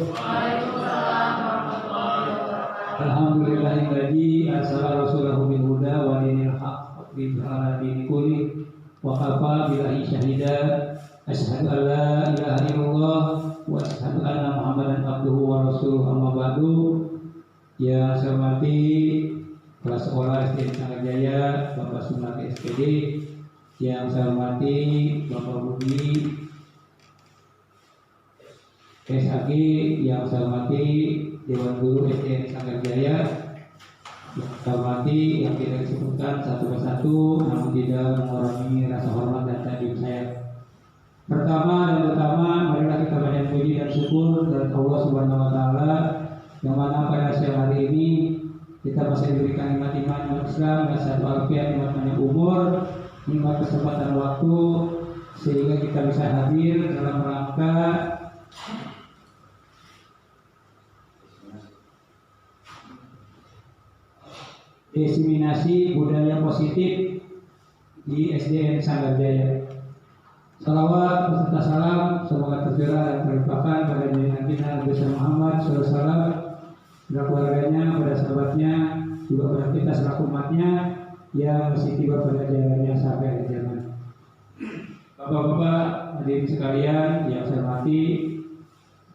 Waalaikumsalam warahmatullahi wabarakatuh. Alhamdulillahilladzi arsala rasulahu bil huda wa dinil haqq lidhara din kulli wa kafa billahi syahida. Asyhadu an la ilaha illallah wa asyhadu anna Muhammadan abduhu wa rasuluhu, amma ba'du. Yang saya hormati Kepala Sekolah SD Sangat Jaya Bapak Sumardi SPD, yang saya hormati Bapak Budi SAG, yang saya hormati Dewan Guru SD Sangat Jaya, yang saya hormati yang tidak disebutkan satu persatu namun tidak mengurangi rasa hormat dan takdim saya. Pertama, marilah kita banyak puji dan syukur dari Allah Subhanahu wa Ta'ala, yang mana pada siang hari ini kita masih diberikan nikmat iman Islam, sehat walafiat, nikmat panjang umur, nikmat kesempatan waktu, sehingga kita bisa hadir dalam rangka diseminasi budaya positif di SDN Sanggar Jaya. Salawat beserta salam semoga tercurah dan terlimpahkan pada junjungan kita Nabi Muhammad SAW, pada keluarganya, pada sahabatnya, juga pada kita selaku umatnya yang masih tiba pada jalannya sampai akhir zaman. Bapak-bapak, hadirin sekalian yang saya hormati,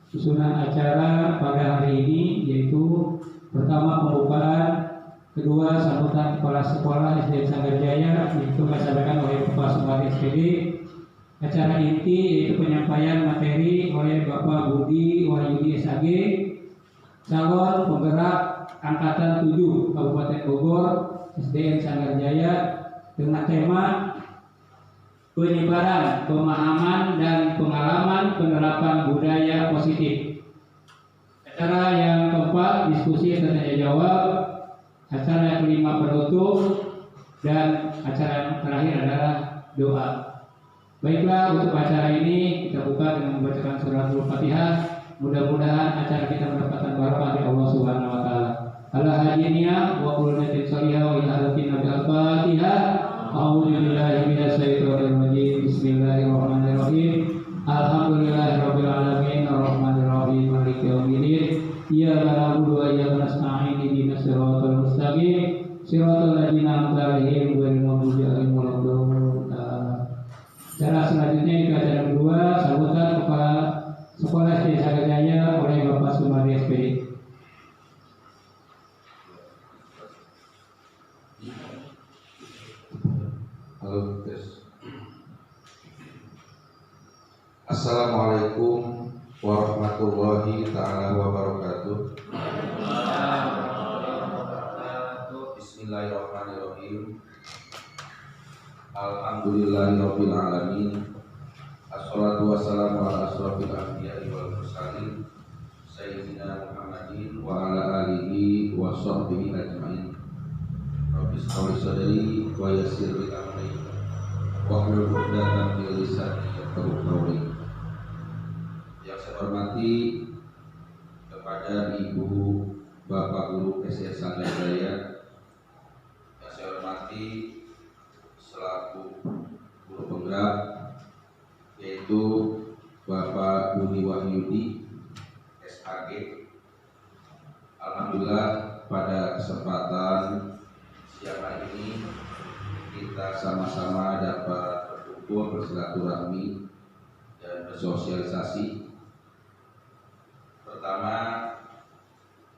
susunan acara pada hari ini yaitu pertama pembukaan, kedua sambutan kepala sekolah SD Sanggar Jaya yaitu disampaikan oleh Bapak Sumardi SPD. Acara inti yaitu penyampaian materi oleh Bapak Budi Wahyudi SAG, calon penggerak angkatan 7 Kabupaten Bogor SDN Sanggar Jaya, dengan tema penyebaran pemahaman dan pengalaman penerapan budaya positif. Acara yang keempat diskusi dan tanya jawab, acara yang kelima penutup, dan acara yang terakhir adalah doa. Baiklah, untuk acara ini kita buka dengan membacakan surah Al-Fatihah. Mudah-mudahan acara kita mendapatkan barokah dari Allah Subhanahu wa Ta'ala. Ala hadiniya wa qulnatin salihah wa ila halatina bil-Fatihah. A'udzu billahi minasyaitonir rajim. Bismillahirrahmanirrahim. Alhamdulillahirabbil alamin arrahmanir rahim maliki yaumiddin. Iyyaka na'budu wa iyyaka nasta'in ihdinas siratal mustaqim siratal ladzina an'amta 'alaihim ghairil maghdubi 'alaihim waladdallin. Acara selanjutnya itu acara kedua, sambutan kepala sekolah SD Sanggar Jaya oleh Bapak Sumardi SPD. Halo, tes. Assalamualaikum warahmatullahi ta'ala wabarakatuh. Bismillahirrahmanirrahim. Alhamdulillahirabbil alamin. Assalatu wassalamu ala asrofil anbiya'i wal mursalin sayyidina Muhammadin wa ala alihi wa sahbihi ajma'in. Rabbi shrah li sadri wa yassir li amri wahlul 'uqdatam min lisani yafqahu qawli. Yang saya hormati kepada Ibu Bapak Guru SD Sanggar Jaya, yang saya hormati selaku guru penggerak yaitu Bapak Budi Wahyudi SAG. Alhamdulillah pada kesempatan siang hari ini kita sama-sama dapat berkumpul, bersilaturahmi dan bersosialisasi. Pertama,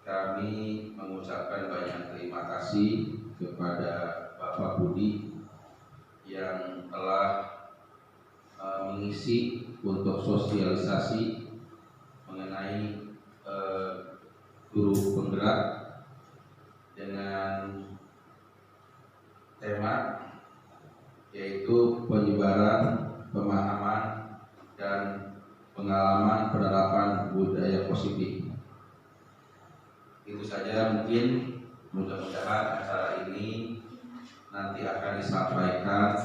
kami mengucapkan banyak terima kasih kepada Bapak Budi yang telah mengisi untuk sosialisasi mengenai guru penggerak dengan tema yaitu penyebaran pemahaman dan pengalaman penerapan budaya positif. Itu saja, mungkin mudah-mudahan acara ini nanti akan disampaikan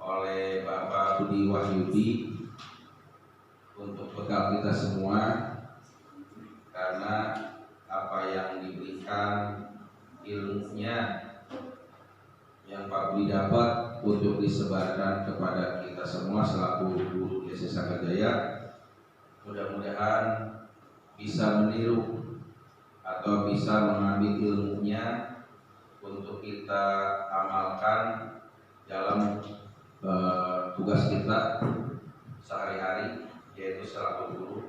oleh Bapak Budi Wahyudi untuk bekal kita semua, karena apa yang diberikan ilmunya yang Pak Budi dapat untuk disebarkan kepada kita semua selaku guru SD Sanggar Jaya. Mudah-mudahan bisa meniru atau bisa mengambil ilmunya untuk kita amalkan dalam tugas kita sehari-hari, yaitu selaku guru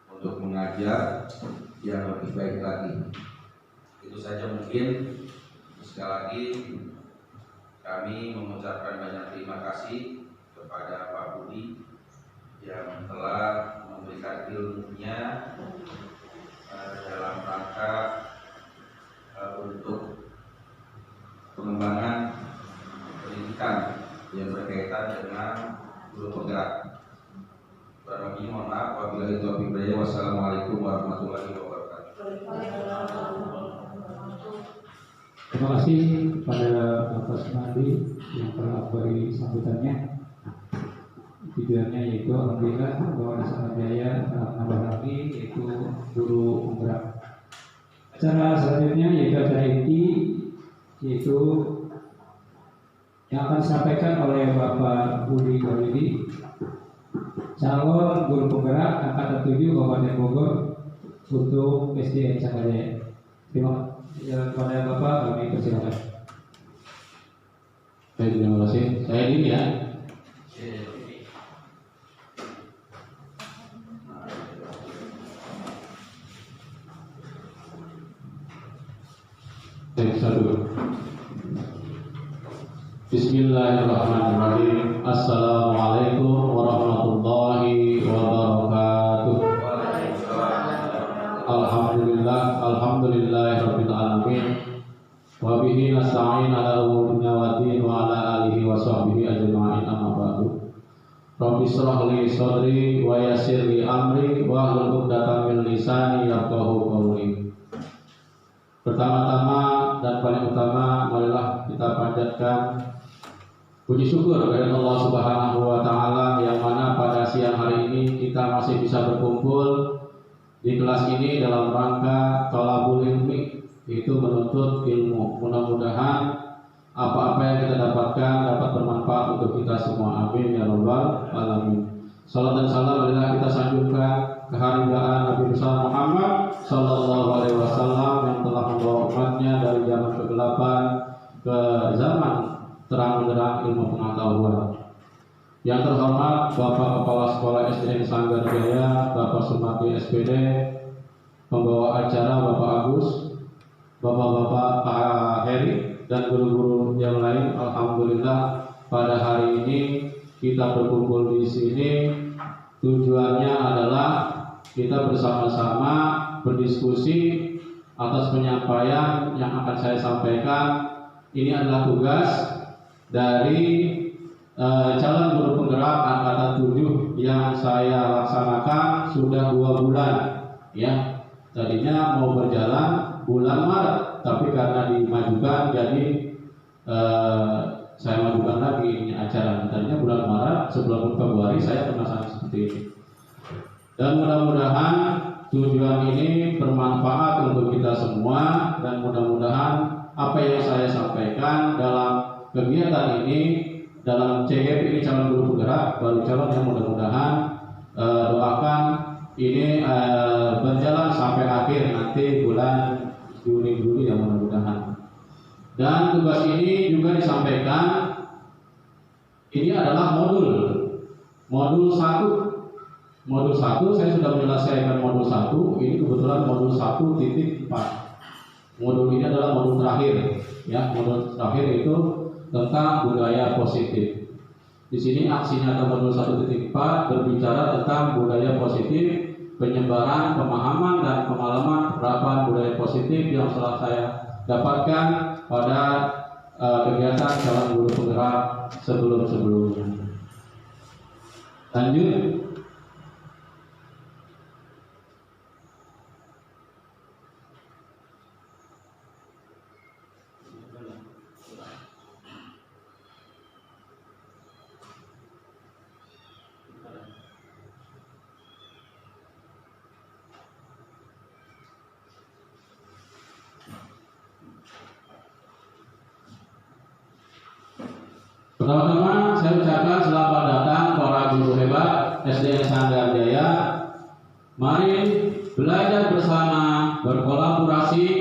untuk mengajar yang lebih baik lagi. Itu saja mungkin. Sekali lagi kami mengucapkan banyak terima kasih kepada Pak Budi yang telah memberikan ilmunya dalam rangka untuk pengembangan pendidikan yang berkaitan dengan guru penggerak. Kurang lebih mohon maaf. Wabillahi taufiq wal hidayah. Wassalamualaikum warahmatullahi wabarakatuh. Terima kasih kepada Bapak Sunardi yang telah beri sambutannya. Tujuannya yaitu alhamdulillah bahwa sangat jaya nambah lagi yaitu guru penggerak. Acara selanjutnya yaitu acara inti, yaitu yang akan disampaikan oleh Bapak Budi Walidi, calon guru penggerak angkatan 7 Kabupaten Bogor untuk SDN Sanggajaya. Terima kasih kepada Bapak, kami persilakan. Baik, terima kasih. Saya ini ya. Bismillahirrahmanirrahim. Assalamualaikum warahmatullahi wabarakatuh. Alhamdulillahirabbil alamin. Wa bihi nasta'in ala umuri dunya waddin wa ala alihi wa sahbihi ajma'in, amma ba'du. Rabbi shrah li sadri wa yassir li amri wa hlul 'uqdatam min lisani yafqahu qawli. Pertama-tama dan paling utama, marilah kita panjatkan puji syukur kepada Allah Subhanahu wa taala yang mana pada siang hari ini kita masih bisa berkumpul di kelas ini dalam rangka thalabul ilmi, yaitu menuntut ilmu. Mudah-mudahan apa-apa yang kita dapatkan dapat bermanfaat untuk kita semua. Amin ya rabbal alamin. Salam dan salam marilah kita sanjungkan keharibaan Nabi besar Muhammad sallallahu alaihi wasallam yang telah membawa umatnya dari zaman kegelapan ke zaman terang benderang ilmu pengetahuan. Yang terhormat Bapak Kepala Sekolah SDN Sanggajaya, Bapak Sumardi SPD, pembawa acara Bapak Agus, Bapak-bapak Pak Heri, dan guru-guru yang lain. Alhamdulillah pada hari ini kita berkumpul di sini. Tujuannya adalah kita bersama-sama berdiskusi atas penyampaian yang akan saya sampaikan. Ini adalah tugas dari calon guru penggerak angkatan 7 yang saya laksanakan sudah 2 bulan ya. Tadinya mau berjalan bulan Maret, tapi karena dimajukan jadi saya majukan lagi ini acara. Tadinya bulan Maret, sebelum Februari saya penasaran seperti ini. Dan mudah-mudahan tujuan ini bermanfaat untuk kita semua, dan mudah-mudahan apa yang saya sampaikan dalam kegiatan ini, dalam CGP ini calon guru penggerak baru calon, yang mudah-mudahan doakan ini berjalan sampai akhir nanti bulan Juni yang mudah-mudahan. Dan tugas ini juga disampaikan, ini adalah modul 1 saya sudah menyelesaikan modul 1. Ini kebetulan modul 1.4. Modul ini adalah modul terakhir ya. Modul terakhir itu tentang budaya positif. Di sini aksinya atau modul 1.4 berbicara tentang budaya positif, penyebaran pemahaman dan pengalaman penerapan budaya positif yang telah saya dapatkan pada kegiatan calon guru penggerak sebelum-sebelumnya. Lanjut. Pertama-tama saya ucapkan selamat datang para guru hebat SDN Sanggajaya. Mari belajar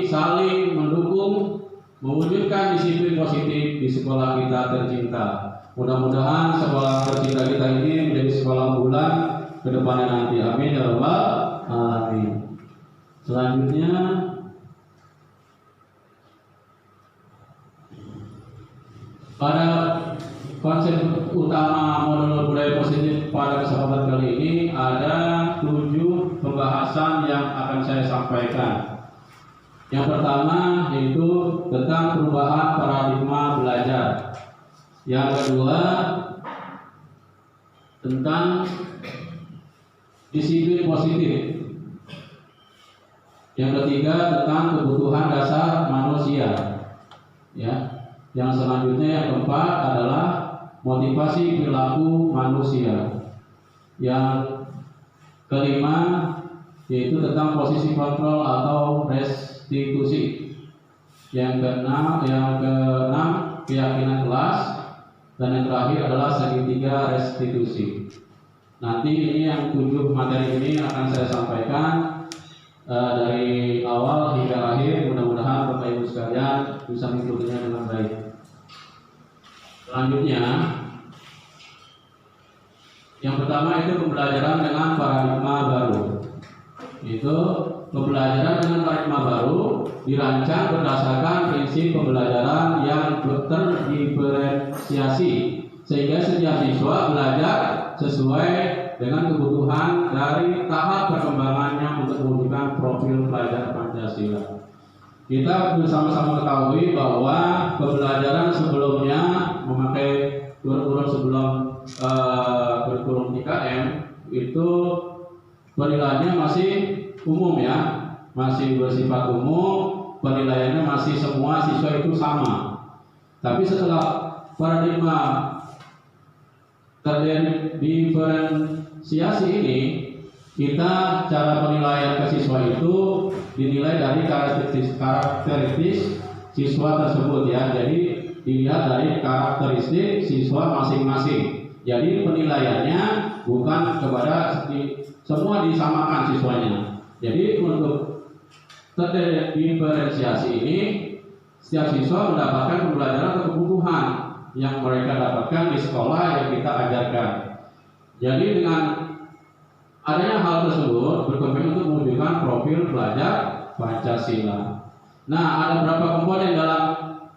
saling mendukung, mewujudkan disiplin positif di sekolah kita tercinta. Mudah-mudahan sekolah tercinta kita ini menjadi sekolah unggulan ke depannya nanti. Amin ya rabbal alamin. Selanjutnya pada konsep utama modul budaya positif pada kesempatan kali ini ada 7 pembahasan yang akan saya sampaikan. Yang pertama yaitu tentang perubahan paradigma belajar. Yang kedua tentang disiplin positif. Yang ketiga tentang kebutuhan dasar manusia. Ya. Yang selanjutnya yang keempat adalah motivasi perilaku manusia. Yang kelima yaitu tentang posisi kontrol atau restitusi. Yang keenam keyakinan kelas, dan yang terakhir adalah segitiga restitusi. Nanti ini yang 7 materi ini akan saya sampaikan dari awal hingga akhir. Mudah-mudahan Bapak Ibu sekalian bisa mengikutinya dengan baik. Selanjutnya, yang pertama itu pembelajaran dengan paradigma baru. Itu pembelajaran dengan paradigma baru dirancang berdasarkan prinsip pembelajaran yang terdiferensiasi, sehingga setiap siswa belajar sesuai dengan kebutuhan dari tahap perkembangannya untuk mewujudkan profil pelajar Pancasila. Kita bersama-sama ketahui bahwa pembelajaran sebelumnya memakai kurikulum sebelum kurikulum 3M itu penilaiannya masih umum ya, masih bersifat umum, penilaiannya masih semua siswa itu sama. Tapi setelah paradigma terdiferensiasi ini, kita cara penilaian ke siswa itu dinilai dari karakteristik siswa tersebut ya. Jadi dilihat dari karakteristik siswa masing-masing. Jadi penilaiannya bukan kepada semua disamakan siswanya. Jadi untuk terdiferensiasi ini, setiap siswa mendapatkan pembelajaran atau kebutuhan yang mereka dapatkan di sekolah yang kita ajarkan. Jadi dengan adanya hal tersebut berkembang untuk mewujudkan profil pelajar Pancasila. Nah, ada berapa komponen dalam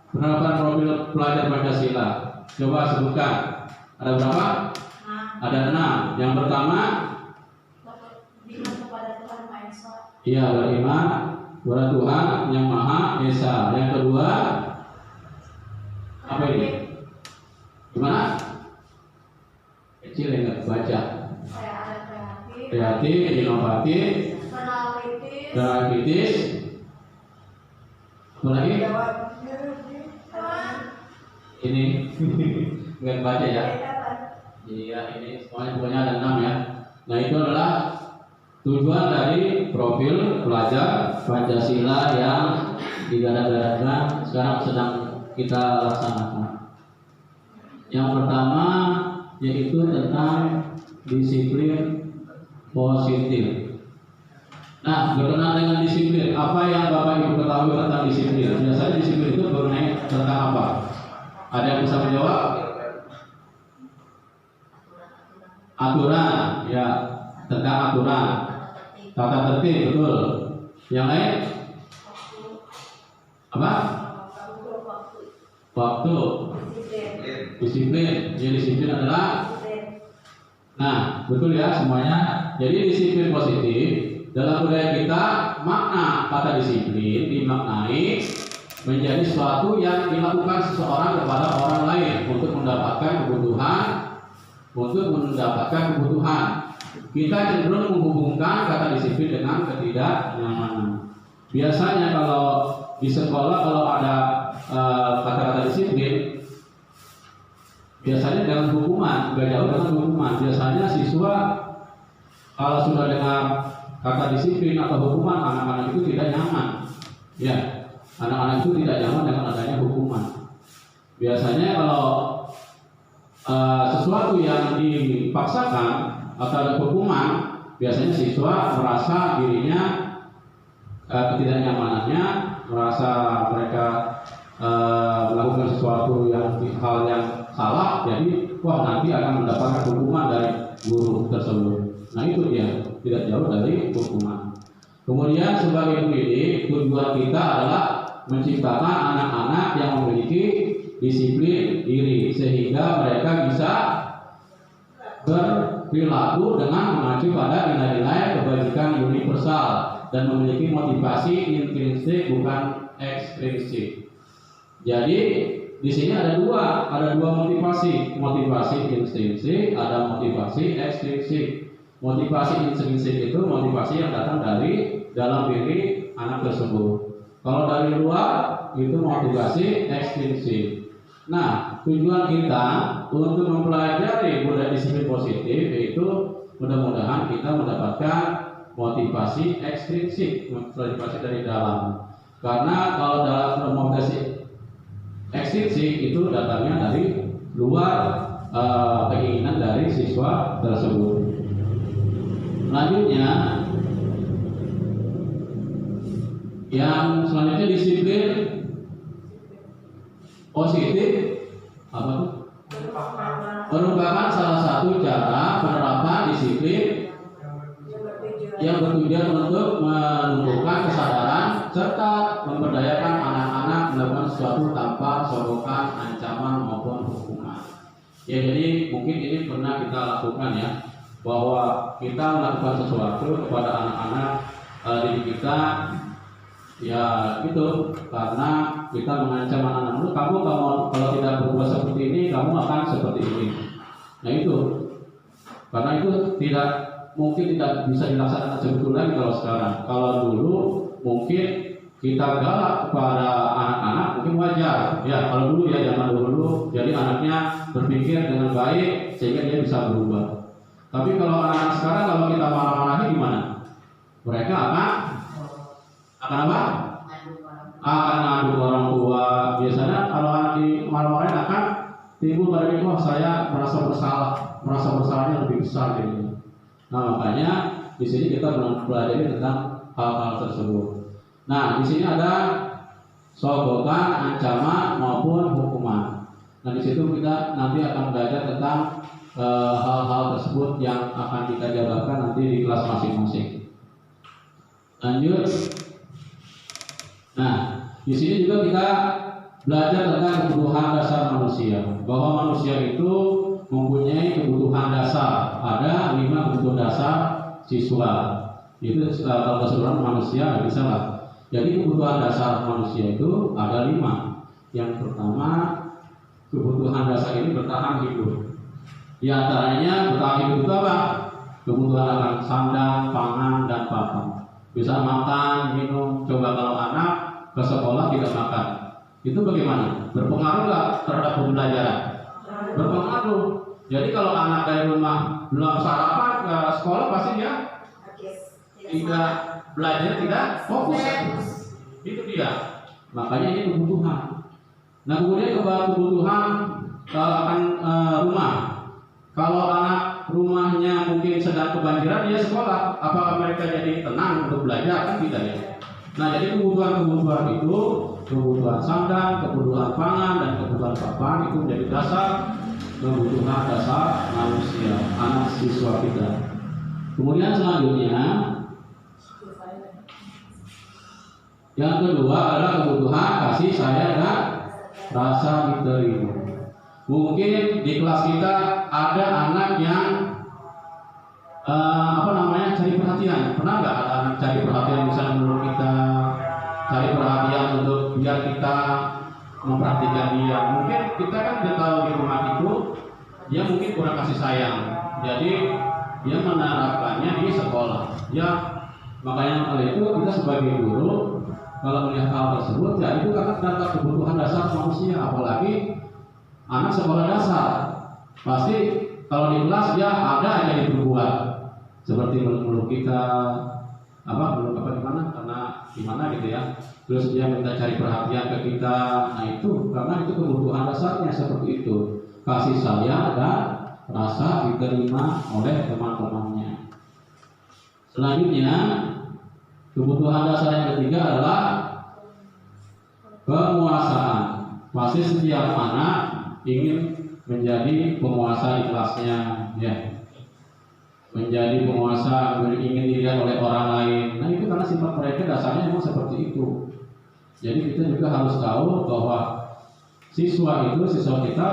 penerapan profil pelajar Pancasila? Coba sebutkan. Ada berapa? Ada 6. Yang pertama, beriman kepada Tuhan Maha Esa. Iya, beriman kepada Tuhan yang Maha Esa. Yang kedua, apa ini? Gimana? Kecil yang baca. Kreatif, inovatif, kritis, apa lagi? Ini nggak baca ya? Iya, ini semuanya pokoknya ada 6 ya. Nah, itu adalah tujuan dari profil pelajar Pancasila yang digadang-gadangkan sekarang sedang kita laksanakan. Yang pertama yaitu tentang disiplin positif. Nah, berkenaan dengan disiplin, apa yang Bapak Ibu ketahui tentang disiplin? Biasanya disiplin itu mengenai tentang apa? Ada yang bisa menjawab? Aturan, ya, tentang aturan, tata tertib, betul. Yang lain? Apa? Waktu. Disiplin. Jadi disiplin adalah, nah, betul ya semuanya. Jadi disiplin positif dalam budaya kita, makna kata disiplin dimaknai menjadi sesuatu yang dilakukan seseorang kepada orang lain untuk mendapatkan kebutuhan. Kita cenderung menghubungkan kata disiplin dengan ketidaknyamanan. Biasanya kalau di sekolah kalau ada kata-kata disiplin, biasanya dengan hukuman, gak jauh dengan hukuman. Biasanya siswa kalau sudah dengar kata disiplin atau hukuman, anak-anak itu tidak nyaman. Ya, anak-anak itu tidak nyaman dengan adanya hukuman. Biasanya kalau sesuatu yang dipaksakan atau ada hukuman, biasanya siswa merasa dirinya ketidaknyamanannya, merasa mereka melakukan sesuatu hal yang salah, jadi wah nanti akan mendapatkan hukuman dari guru tersebut. Nah itu dia, tidak jauh dari hukuman. Kemudian sebagai pendidik, tujuan kita adalah menciptakan anak-anak yang memiliki disiplin diri sehingga mereka bisa berperilaku dengan mengacu pada nilai-nilai kebajikan universal dan memiliki motivasi intrinsik bukan ekstrinsik. Jadi di sini ada dua motivasi intrinsik, ada motivasi ekstrinsik. Motivasi intrinsik itu motivasi yang datang dari dalam diri anak tersebut. Kalau dari luar itu motivasi ekstrinsik. Nah, tujuan kita untuk mempelajari budaya disiplin positif yaitu mudah-mudahan kita mendapatkan motivasi ekstrinsik, motivasi dari dalam. Karena kalau dalam motivasi ekstrinsik itu datangnya dari luar keinginan dari siswa tersebut. Selanjutnya, yang selanjutnya disiplin positif apa tuh? Merupakan salah satu cara penerapan disiplin yang bertujuan untuk menumbuhkan kesadaran serta memberdayakan anak-anak melakukan sesuatu tanpa sogokan, ancaman maupun hukuman. Ya, jadi mungkin ini pernah kita lakukan ya, bahwa kita melakukan sesuatu kepada anak-anak didik kita, ya itu karena kita mengancam anak-anak, kamu kalau tidak berbuat seperti ini, kamu akan seperti ini. Nah itu, karena itu mungkin tidak bisa dilaksanakan sebetulnya kalau sekarang. Kalau dulu mungkin kita galak kepada anak-anak mungkin wajar. Ya kalau dulu ya, zaman dulu, jadi anaknya berpikir dengan baik sehingga dia bisa berubah. Tapi kalau anak-anak sekarang, kalau kita marah-marahi gimana? Mereka akan apa? Akan ngadu orang tua. Biasanya kalau anak dimarah-marahin akan timbul pada diri, wah saya merasa bersalahnya lebih besar gitu. Nah makanya di sini kita belajar tentang hal-hal tersebut. Nah di sini ada sogokan, ancaman maupun hukuman. Nah di situ kita nanti akan belajar tentang hal-hal tersebut yang akan kita jabarkan nanti di kelas masing-masing. Lanjut. Nah di sini juga kita belajar tentang kebutuhan dasar manusia, bahwa manusia itu mempunyai kebutuhan dasar. Ada 5 kebutuhan dasar siswa. Itu kalau keseluruhan manusia nggak bisa lah. Jadi kebutuhan dasar manusia itu ada 5. Yang pertama, kebutuhan dasar ini bertahan hidup. Di antaranya bertahan hidup itu apa? Kebutuhan akan sandang, pangan, dan papan. Bisa makan, minum. Coba kalau anak ke sekolah tidak makan, itu bagaimana? Berpengaruh nggak terhadap pembelajaran? Berpengaruh. Jadi kalau anak dari rumah belum sarapan ke sekolah, pasti dia tidak belajar, tidak fokus. Itu dia. Makanya ini kebutuhan. Nah kemudian kebutuhan akan rumah. Kalau anak rumahnya mungkin sedang kebanjiran, dia sekolah. Apakah mereka jadi tenang untuk belajar? Kan tidak ya. Nah jadi kebutuhan itu, kebutuhan sandang, kebutuhan pangan, dan kebutuhan papan itu menjadi dasar kebutuhan dasar manusia, anak siswa kita. Kemudian selanjutnya, yang kedua adalah kebutuhan kasih sayang dan rasa diterima. Mungkin di kelas kita ada anak yang cari perhatian. Pernah nggak ada anak cari perhatian, misalnya menurut kita cari perhatian untuk biar kita memperhatikan dia. Mungkin kita kan udah tahu di rumah itu dia mungkin kurang kasih sayang, jadi dia menerapkannya di sekolah. Ya makanya oleh itu kita sebagai guru kalau melihat hal tersebut, ya itu karena data kebutuhan dasar manusia, apalagi anak sekolah dasar. Pasti kalau di kelas dia ada aja diperbuat, seperti meluk kita, gimana gitu ya. Terus dia minta cari perhatian ke kita. Nah itu karena itu kebutuhan dasarnya seperti itu, kasih sayang dan rasa diterima oleh teman-temannya. Selanjutnya Kebutuhan dasar yang ketiga adalah penguasaan. Pasti setiap anak ingin menjadi penguasa di kelasnya, ya. Menjadi penguasa, ingin dilihat oleh orang lain. Nah itu karena sifat mereka dasarnya memang seperti itu. Jadi kita juga harus tahu bahwa siswa kita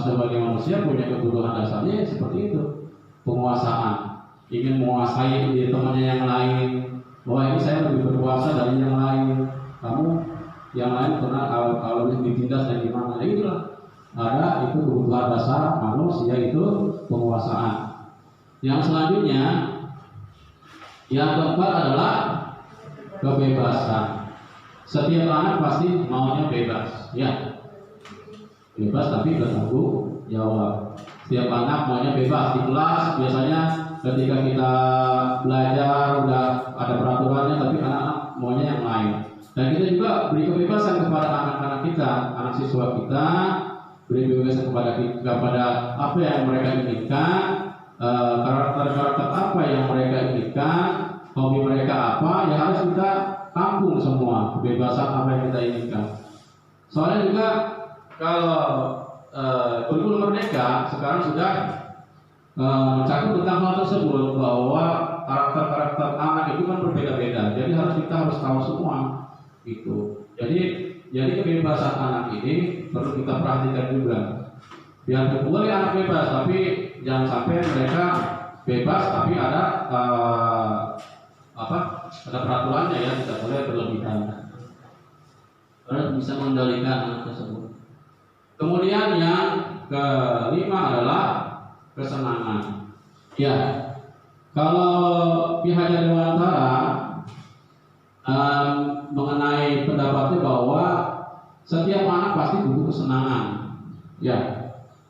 sebagai manusia punya kebutuhan dasarnya seperti itu, penguasaan, ingin menguasai diri temannya yang lain. Bahwa ini saya lebih berkuasa dari yang lain, kamu yang lain pernah kalau ditindas dan gimana. Nah, itulah ada itu kebutuhan dasar manusia itu penguasaan. Yang selanjutnya, yang keempat adalah kebebasan. Setiap anak pasti maunya bebas, ya. Bebas tapi bertanggung jawab. Setiap anak maunya bebas. Di kelas biasanya ketika kita belajar udah ada peraturannya, tapi anak-anak maunya yang lain. Dan kita juga beri kebebasan kepada anak-anak kita, anak siswa kita, beri kebebasan kepada apa yang mereka inginkan. Karakter-karakter apa yang mereka inginkan, hobi mereka apa, ya harus kita tampung semua kebebasan apa yang kita inginkan. Soalnya juga kalau kurikulum Merdeka sekarang sudah mencakup tentang hal tersebut, bahwa karakter-karakter anak itu kan berbeda-beda, jadi kita harus tahu semua itu. Jadi kebebasan anak ini perlu kita perhatikan juga. Biar boleh anak bebas, tapi jangan sampai mereka bebas tapi ada ada peraturannya, ya, tidak boleh berlebihan. Harus bisa mengendalikan anak tersebut. Kemudian yang kelima adalah kesenangan. Ya, kalau pihak Dewantara mengenai pendapatnya bahwa setiap anak pasti butuh kesenangan. Ya.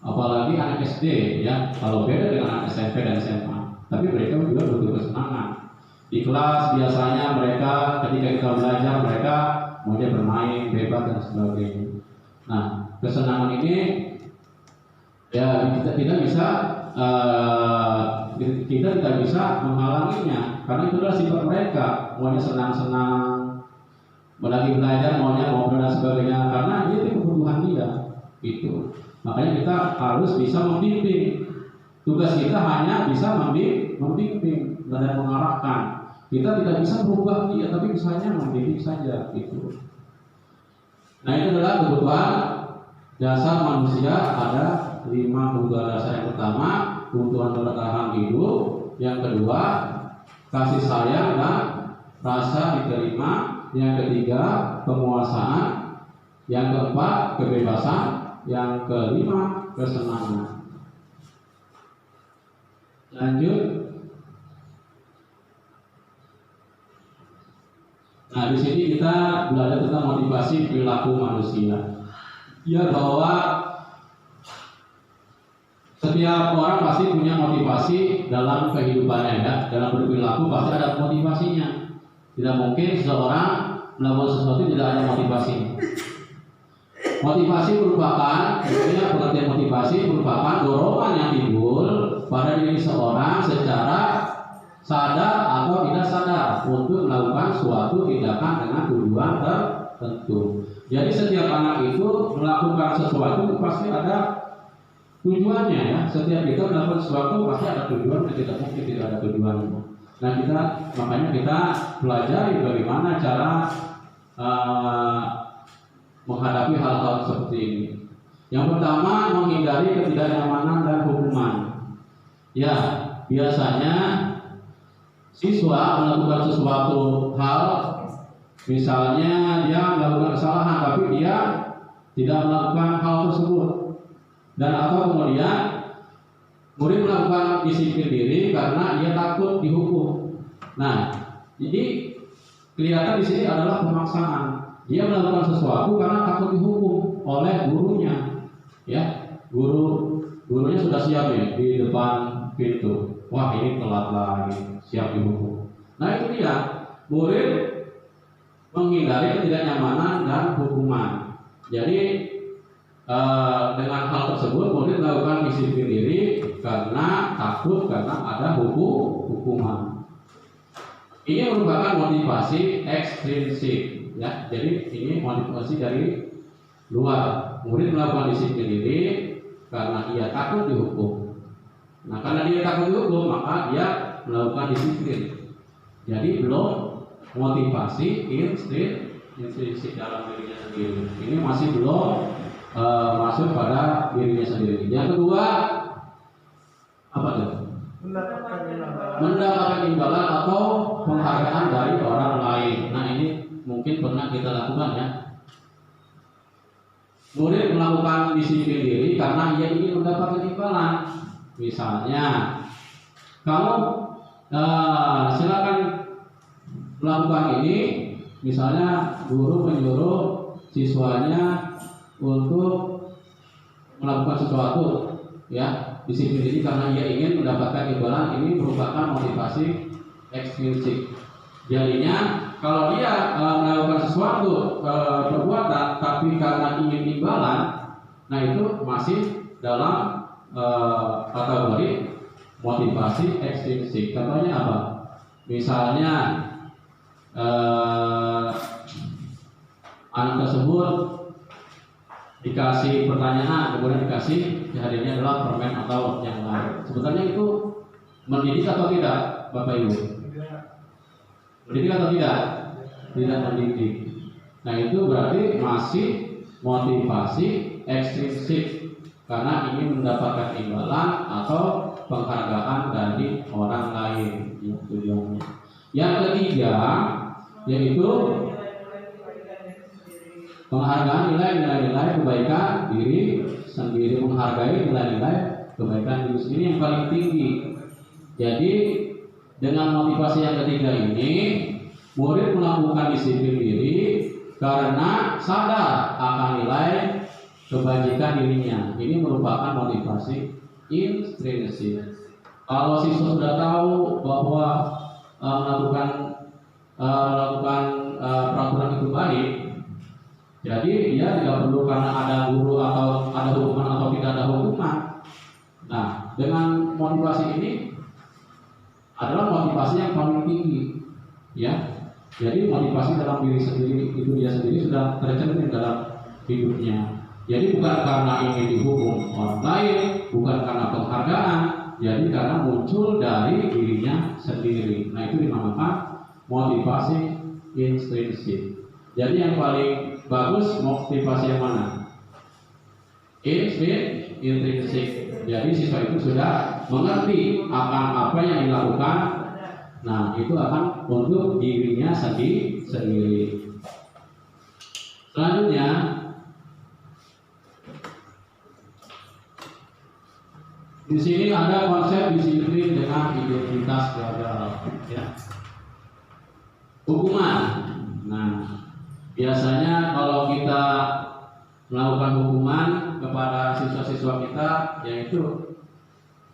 Apalagi anak SD, ya, kalau beda dengan anak SMP dan SMA. Tapi mereka juga butuh kesenangan. Di kelas biasanya mereka ketika kita belajar mereka maunya bermain bebas dan sebagainya. Nah, kesenangan ini ya kita tidak bisa menghalanginya, karena itu adalah sifat mereka, maunya senang-senang, lagi belajar maunya ngobrol dan sebagainya, karena itu kebutuhan dia itu. Makanya kita harus bisa membimbing. Tugas kita hanya bisa membimbing dan mengarahkan. Kita tidak bisa berubah dia, tapi misalnya membimbing saja itu. Nah, itu adalah kebutuhan dasar manusia. Ada 5 kebutuhan dasar. Yang pertama, kebutuhan bertahan hidup. Yang kedua, kasih sayang dan rasa diterima. Yang ketiga, penguasaan. Yang keempat, kebebasan. Yang kelima, kesenangan. Lanjut. Nah, di sini kita belajar tentang motivasi perilaku manusia. Ya, bahwa setiap orang pasti punya motivasi dalam kehidupannya, ya. Dalam berperilaku pasti ada motivasinya. Tidak mungkin seseorang melakukan sesuatu tidak ada motivasinya. Motivasi merupakan, pengertian motivasi merupakan dorongan yang timbul pada diri seorang secara sadar atau tidak sadar untuk melakukan suatu tindakan dengan tujuan tertentu. Jadi setiap anak itu melakukan sesuatu pasti ada tujuannya, ya. Setiap kita melakukan sesuatu pasti ada tujuan, tidak mungkin tidak ada tujuannya. Nah, makanya kita pelajari bagaimana cara menghadapi hal-hal seperti ini. Yang pertama, menghindari ketidaknyamanan dan hukuman. Ya, biasanya siswa melakukan sesuatu hal, misalnya dia melakukan kesalahan tapi dia tidak melakukan hal tersebut, dan atau kemudian murid melakukan disiplin diri karena dia takut dihukum. Nah, jadi kelihatan di sini adalah pemaksaan. Dia melakukan sesuatu karena takut dihukum oleh gurunya, ya. Gurunya sudah siap, ya, di depan pintu. Wah, ini telat lagi, siap dihukum. Nah, itu dia, murid menghindari ketidaknyamanan dan hukuman. Jadi dengan hal tersebut murid melakukan disiplin diri karena takut, karena ada hukuman. Ini merupakan motivasi ekstrinsik, ya. Jadi ini motivasi dari luar. Murid melakukan disiplin diri karena ia takut dihukum. Nah, karena dia takut dihukum, maka dia melakukan disiplin. Jadi belum motivasi intrinsik dalam dirinya sendiri. Ini masih belum masuk pada dirinya sendiri. Yang kedua, apa tuh? Mendapatkan imbalan atau penghargaan dari orang lain. Nah, ini mungkin pernah kita lakukan, ya. Murid melakukan disiplin diri karena ia ingin mendapatkan imbalan. Misalnya, kamu silakan melakukan ini. Misalnya, guru menyuruh siswanya untuk melakukan sesuatu, ya, disiplin diri karena ia ingin mendapatkan imbalan. Ini merupakan motivasi ekstrinsik. Jadinya kalau dia melakukan sesuatu perbuatan tapi karena ingin imbalan, nah itu masih dalam kategori motivasi ekstrinsik. Contohnya apa? Misalnya anak tersebut dikasih pertanyaan, kemudian dikasih hadiahnya adalah permen atau yang lain. Sebenarnya itu mendidik atau tidak, Bapak Ibu? Mendidik atau tidak? Tidak mendidik. Nah, itu berarti masih motivasi ekstrinsik karena ingin mendapatkan imbalan atau penghargaan dari orang lain. Tujuannya. Yang ketiga yaitu penghargaan nilai-nilai kebaikan diri sendiri, menghargai nilai-nilai kebaikan diri sendiri yang paling tinggi. Jadi dengan motivasi yang ketiga ini, murid melakukan disiplin diri karena sadar akan nilai kebajikan dirinya. Ini merupakan motivasi intrinsik. Kalau siswa sudah tahu bahwa melakukan peraturan itu baik, jadi dia tidak perlu karena ada guru atau ada hukuman atau tidak ada hukuman. Nah, dengan motivasi ini adalah motivasi yang paling tinggi, ya. Jadi motivasi dalam diri sendiri itu dia sendiri sudah tercermin dalam hidupnya. Jadi bukan karena ingin dihukum orang lain, bukan karena penghargaan, jadi karena muncul dari dirinya sendiri. Nah, itu dinamakan motivasi intrinsik. Jadi yang paling bagus motivasi yang mana? Intrinsik. Jadi siswa itu sudah mengerti akan apa yang dilakukan. Nah, itu akan untuk dirinya sendiri. Selanjutnya, di sini ada konsep disiplin dengan identitas gagal, ya. Hukuman. Nah, biasanya kalau kita melakukan hukuman kepada siswa-siswa kita, yaitu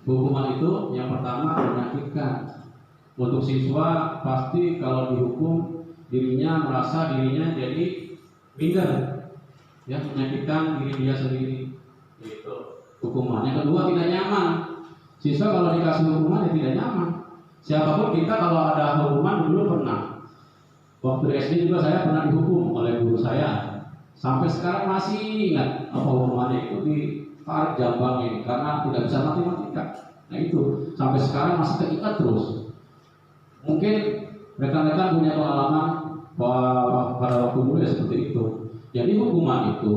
hukuman itu yang pertama menyakitkan. Untuk siswa pasti kalau dihukum dirinya merasa dirinya jadi minder, ya, menyakitkan diri dia sendiri. Itu hukuman. Yang kedua, tidak nyaman. Siswa kalau dikasih hukuman ya tidak nyaman. Siapapun kita kalau ada hukuman dulu pernah. Waktu SD juga saya pernah dihukum oleh guru saya. Sampai sekarang masih ingat apa hukumannya, itu ditarik jambangnya karena tidak bisa matematika. Nah, itu sampai sekarang masih terikat terus. Mungkin rekan-rekan punya pengalaman pada waktu dulu ya seperti itu. Jadi hukuman itu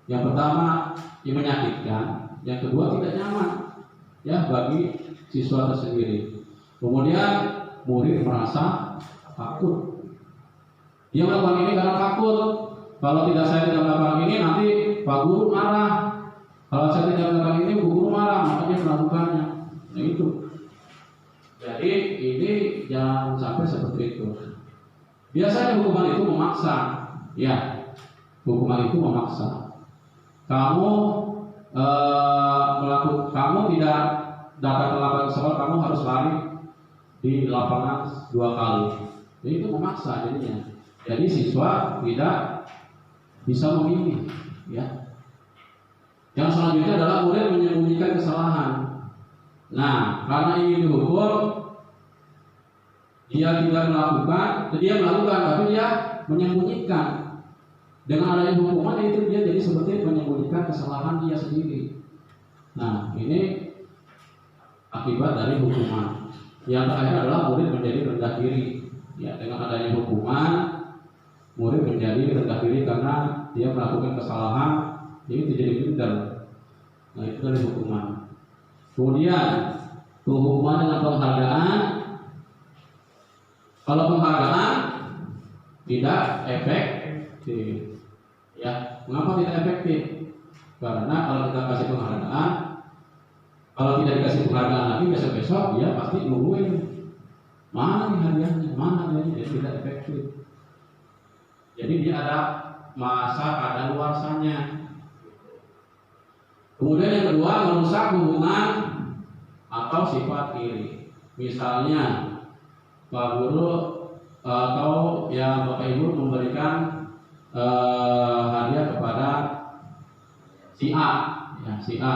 yang pertama yang menyakitkan, yang kedua tidak nyaman, ya, bagi siswa tersendiri. Kemudian murid merasa takut. Dia melakukan ini karena takut. Kalau saya tidak melakukan ini nanti Pak Guru marah. Kalau saya tidak melakukan ini Bu Guru marah, makanya melakukannya. Nah, itu. Jadi ini jangan sampai seperti itu. Biasanya hukuman itu memaksa, ya. Hukuman itu memaksa. Kamu kamu tidak dapat melakukan sekolah, kamu harus lari di lapangan 2 kali. Jadi itu memaksa jadinya. Jadi siswa tidak bisa memilih, ya. Yang selanjutnya adalah murid menyembunyikan kesalahan. Nah, karena ingin dihukum, dia tidak melakukan, dia melakukan tapi dia menyembunyikan. Dengan adanya hukuman itu dia jadi seperti menyembunyikan kesalahan dia sendiri. Nah, ini akibat dari hukuman. Yang terakhir adalah murid menjadi rendah diri. Ya, dengan adanya hukuman, murid menjadi rendah diri karena dia melakukan kesalahan, jadi tidak jadi pintar. Nah, itu dari hukuman. Kemudian hukuman dengan penghargaan. Kalau penghargaan tidak efektif. Ya, mengapa tidak efektif? Karena kalau kita kasih penghargaan, kalau tidak dikasih penghargaan lagi besok-besok dia pasti nungguin mana nih hadiahnya, mana hadiahnya, jadi tidak efektif. Jadi dia ada masa kadaluarsanya. Kemudian yang kedua, merusak hubungan atau sifat iri. Misalnya Pak Guru atau ya Bapak Ibu memberikan hadiah kepada si A, ya si A.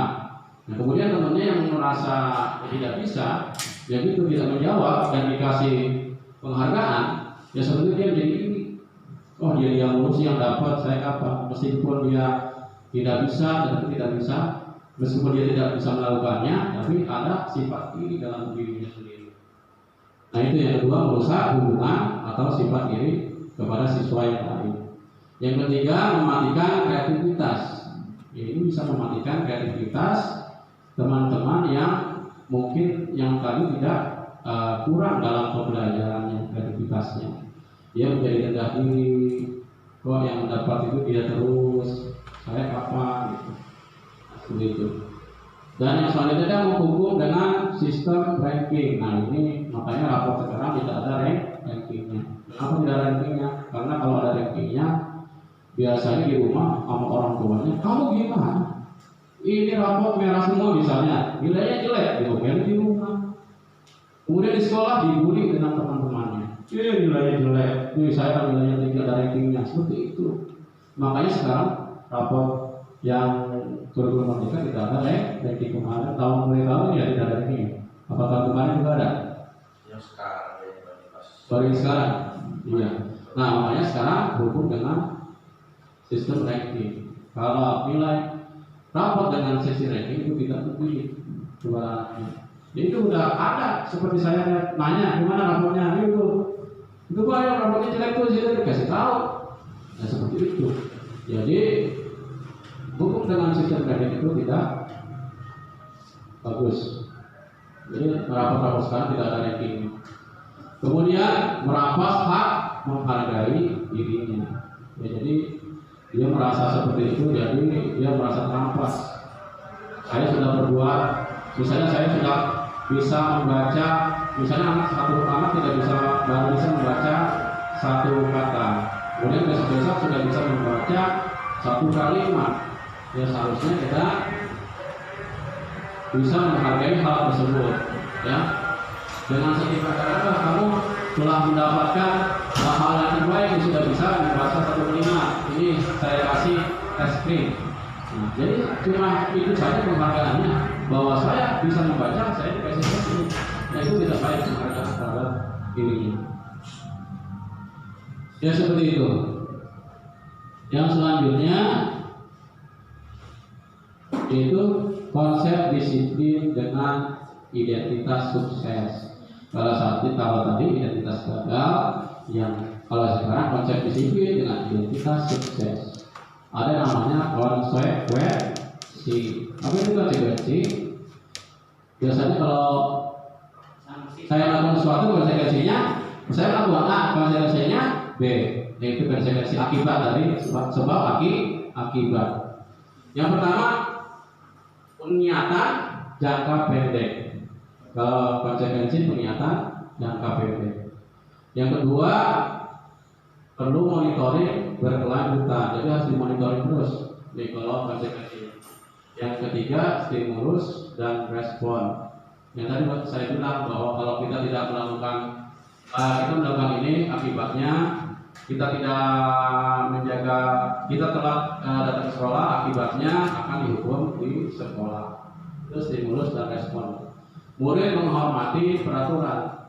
Nah, kemudian temannya yang merasa tidak bisa, ya gitu tidak menjawab dan dikasih penghargaan, ya sebenarnya dia jadi ini. Oh dia mulu sih yang dapat, saya apa? Meskipun dia tidak bisa, tetapi tidak bisa. Meskipun dia tidak bisa melakukannya, tapi ada sifat iri dalam dirinya sendiri. Nah itu yang kedua, merusak hubungan atau sifat iri kepada siswa yang lain. Yang ketiga, mematikan kreativitas. Ini bisa mematikan kreativitas teman-teman yang mungkin yang tadi tidak kurang dalam pembelajarannya, kreativitasnya. Dia menjadi rendah diri, kok yang mendapat itu dia terus, saya apa gitu. Seperti itu. Dan yang selanjutnya dia menghukum dengan sistem ranking. Nah ini makanya rapor sekarang tidak ada rankingnya. Kenapa tidak ada rankingnya? Karena kalau ada rankingnya, biasanya di rumah sama orang tuanya, kamu gimana? Ini rapor merah semua misalnya, nilainya jelek, diomelin di rumah. Kemudian di sekolah dibully dengan teman-temannya. Nilainya jelek, saya nilainya tinggi, ada rankingnya. Seperti itu. Makanya sekarang rapor yang kurikulum merdeka tidak ada ranking kemarin, mulai tahun ya tidak ada ranking. Apakah kemarin juga ada? Yang sekarang baru sekarang. Iya. Nah makanya sekarang hukum dengan sistem ranking. Kalau nilai rapor dengan sesi ranking itu tidak terpilih kebarannya. Itu udah ada. Seperti saya nanya gimana rapornya, itu kok yang rapornya jelek tuh sih dikasih tahu. Nah seperti itu. Jadi hukum dengan sistem ranking itu tidak bagus. Jadi rapor-rapor sekarang tidak ada ranking. Kemudian merampas hak menghargai dirinya. Ya, jadi dia merasa seperti itu, jadi dia merasa terampas. Saya sudah berbuat, misalnya saya sudah bisa membaca, misalnya satu anak tidak bisa, baru bisa membaca satu kata, kemudian besok-besok sudah bisa membaca satu kalimat. Ya seharusnya kita bisa menghargai hal tersebut. Ya, dengan setiap kata kamu telah mendapatkan hal yang terbaik, sudah bisa membaca satu kalimat. Ini saya kasih es krim. Nah, jadi cuma itu saja penghargaannya, bahwa saya bisa membaca, saya dikasih es krim. Nah itu tidak baik penghargaan terhadap dirinya. Ya seperti itu. Yang selanjutnya itu konsep disiplin dengan identitas sukses. Kalau tadi identitas gagal, yang kalau sekarang konsep disiplin dengan identitas sukses. Ada namanya konsekuensi. Apa itu konsekuensi? Biasanya kalau saya lakukan sesuatu, konsekuensinya saya lakukan A, konsekuensinya B. Yaitu konsekuensi akibat dari sebab akibat. Yang pertama, niatan jangka pendek. Kalau konsekuensi niatan jangka pendek. Yang kedua, perlu monitoring berkelanjutan. Jadi harus dimonitoring terus. Nih kalau konsekuensinya. Yang ketiga, stimulus dan respon. Yang tadi saya bilang bahwa kalau kita tidak melakukan ini, akibatnya kita tidak menjaga, kita telat datang ke sekolah, akibatnya akan dihukum di sekolah. Itu stimulus dan respon. Kemudian menghormati peraturan.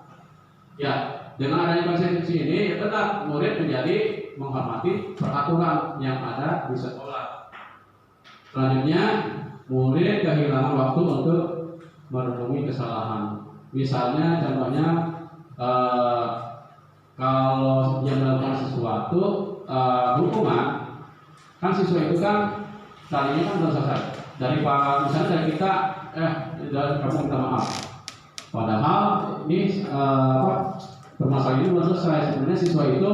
Ya, dengan adanya konstitusi ini, ya benar murid menjadi menghormati peraturan yang ada di sekolah. Selanjutnya, murid kehilangan waktu untuk merenungi kesalahan. Misalnya, contohnya, kalau dia melakukan sesuatu hukuman, kan siswa itu kan tadinya kan belum selesai. Misalnya dari kita, dari kamu minta maaf. Padahal ini permasalahan ini belum selesai. Sebenarnya siswa itu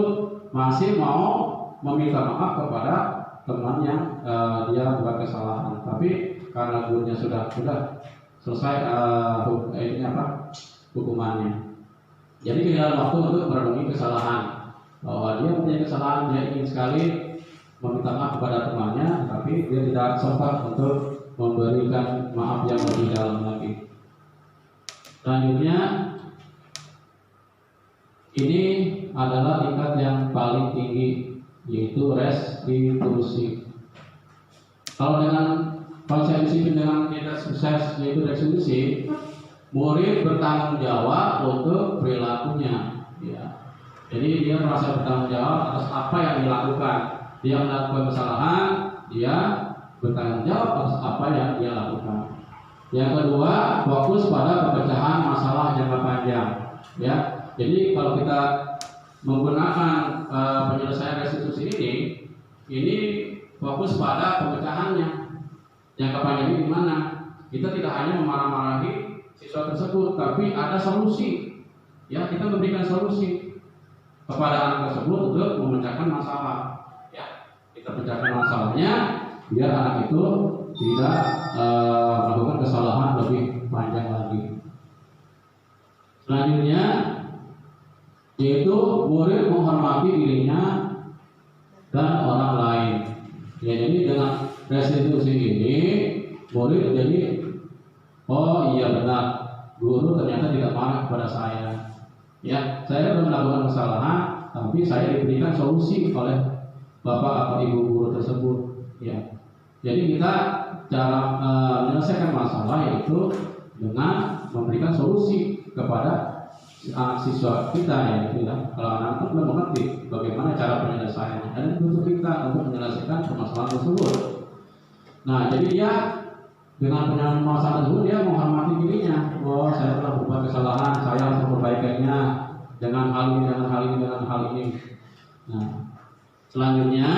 masih mau meminta maaf kepada teman yang dia buat kesalahan. Tapi karena gurunya sudah selesai hukumannya. Jadi kehilangan waktu untuk merenungi kesalahan, bahwa dia punya kesalahan, dia ingin sekali meminta maaf kepada temannya, tapi dia tidak sempat untuk memberikan maaf yang lebih dalam lagi. Selanjutnya, ini adalah tingkat yang paling tinggi, yaitu restitusi. Kalau dengan konsep disiplin dengan kita sukses, yaitu restitusi, murid bertanggung jawab untuk perilakunya, ya. Jadi dia merasa bertanggung jawab atas apa yang dilakukan. Dia melakukan kesalahan, dia bertanggung jawab atas apa yang dia lakukan. Yang kedua, fokus pada pemecahan masalah jangka panjang, ya. Jadi kalau kita menggunakan penyelesaian restitusi ini fokus pada pemecahannya. Jangka panjang ini gimana? Kita tidak hanya memarah-marahi siswa tersebut, tapi ada solusi. Ya, kita memberikan solusi kepada anak tersebut untuk memecahkan masalah. Ya, kita pecahkan masalahnya biar anak itu tidak melakukan kesalahan lebih panjang lagi. Selanjutnya, yaitu murid menghormati dirinya dan orang lain. Ya, jadi dengan restitusi ini murid jadi, oh iya benar, guru ternyata tidak marah kepada saya. Ya, saya belum melakukan kesalahan, tapi saya diberikan solusi oleh bapak atau ibu guru tersebut. Ya, jadi kita cara menyelesaikan masalah yaitu dengan memberikan solusi kepada anak siswa kita, ya, gitu ya. Kalau anak itu belum mengerti bagaimana cara penyelesaiannya, dan butuh kita untuk menyelesaikan permasalahan tersebut. Nah, jadi dia dengan penyelesaian tersebut dia menghormati dirinya. Oh, saya telah berbuat kesalahan, saya harus memperbaikinya dengan hal ini, dengan hal ini, dengan hal ini. Nah, selanjutnya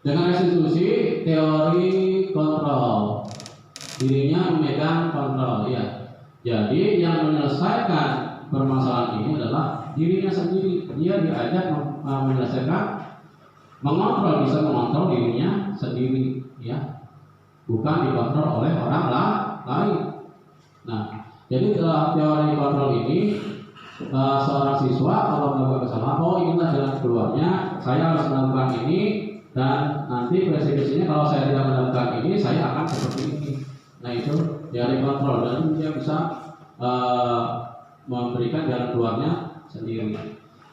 dengan restitusi, teori kontrol. Dirinya memegang kontrol, ya. Jadi yang menyelesaikan permasalahan ini adalah dirinya sendiri. Dia diajak menyelesaikan, mengontrol, bisa mengontrol dirinya sendiri, ya, bukan dikontrol oleh orang lain. Nah, jadi dalam teori kontrol ini, seorang siswa kalau melakukan kesalahan, oh inilah jalan keluarnya, saya harus melakukan ini, dan nanti restitusinya kalau saya tidak melakukan ini, saya akan seperti ini. Nah, itu teori kontrol, dan dia bisa memberikan jalan keluarnya sendiri.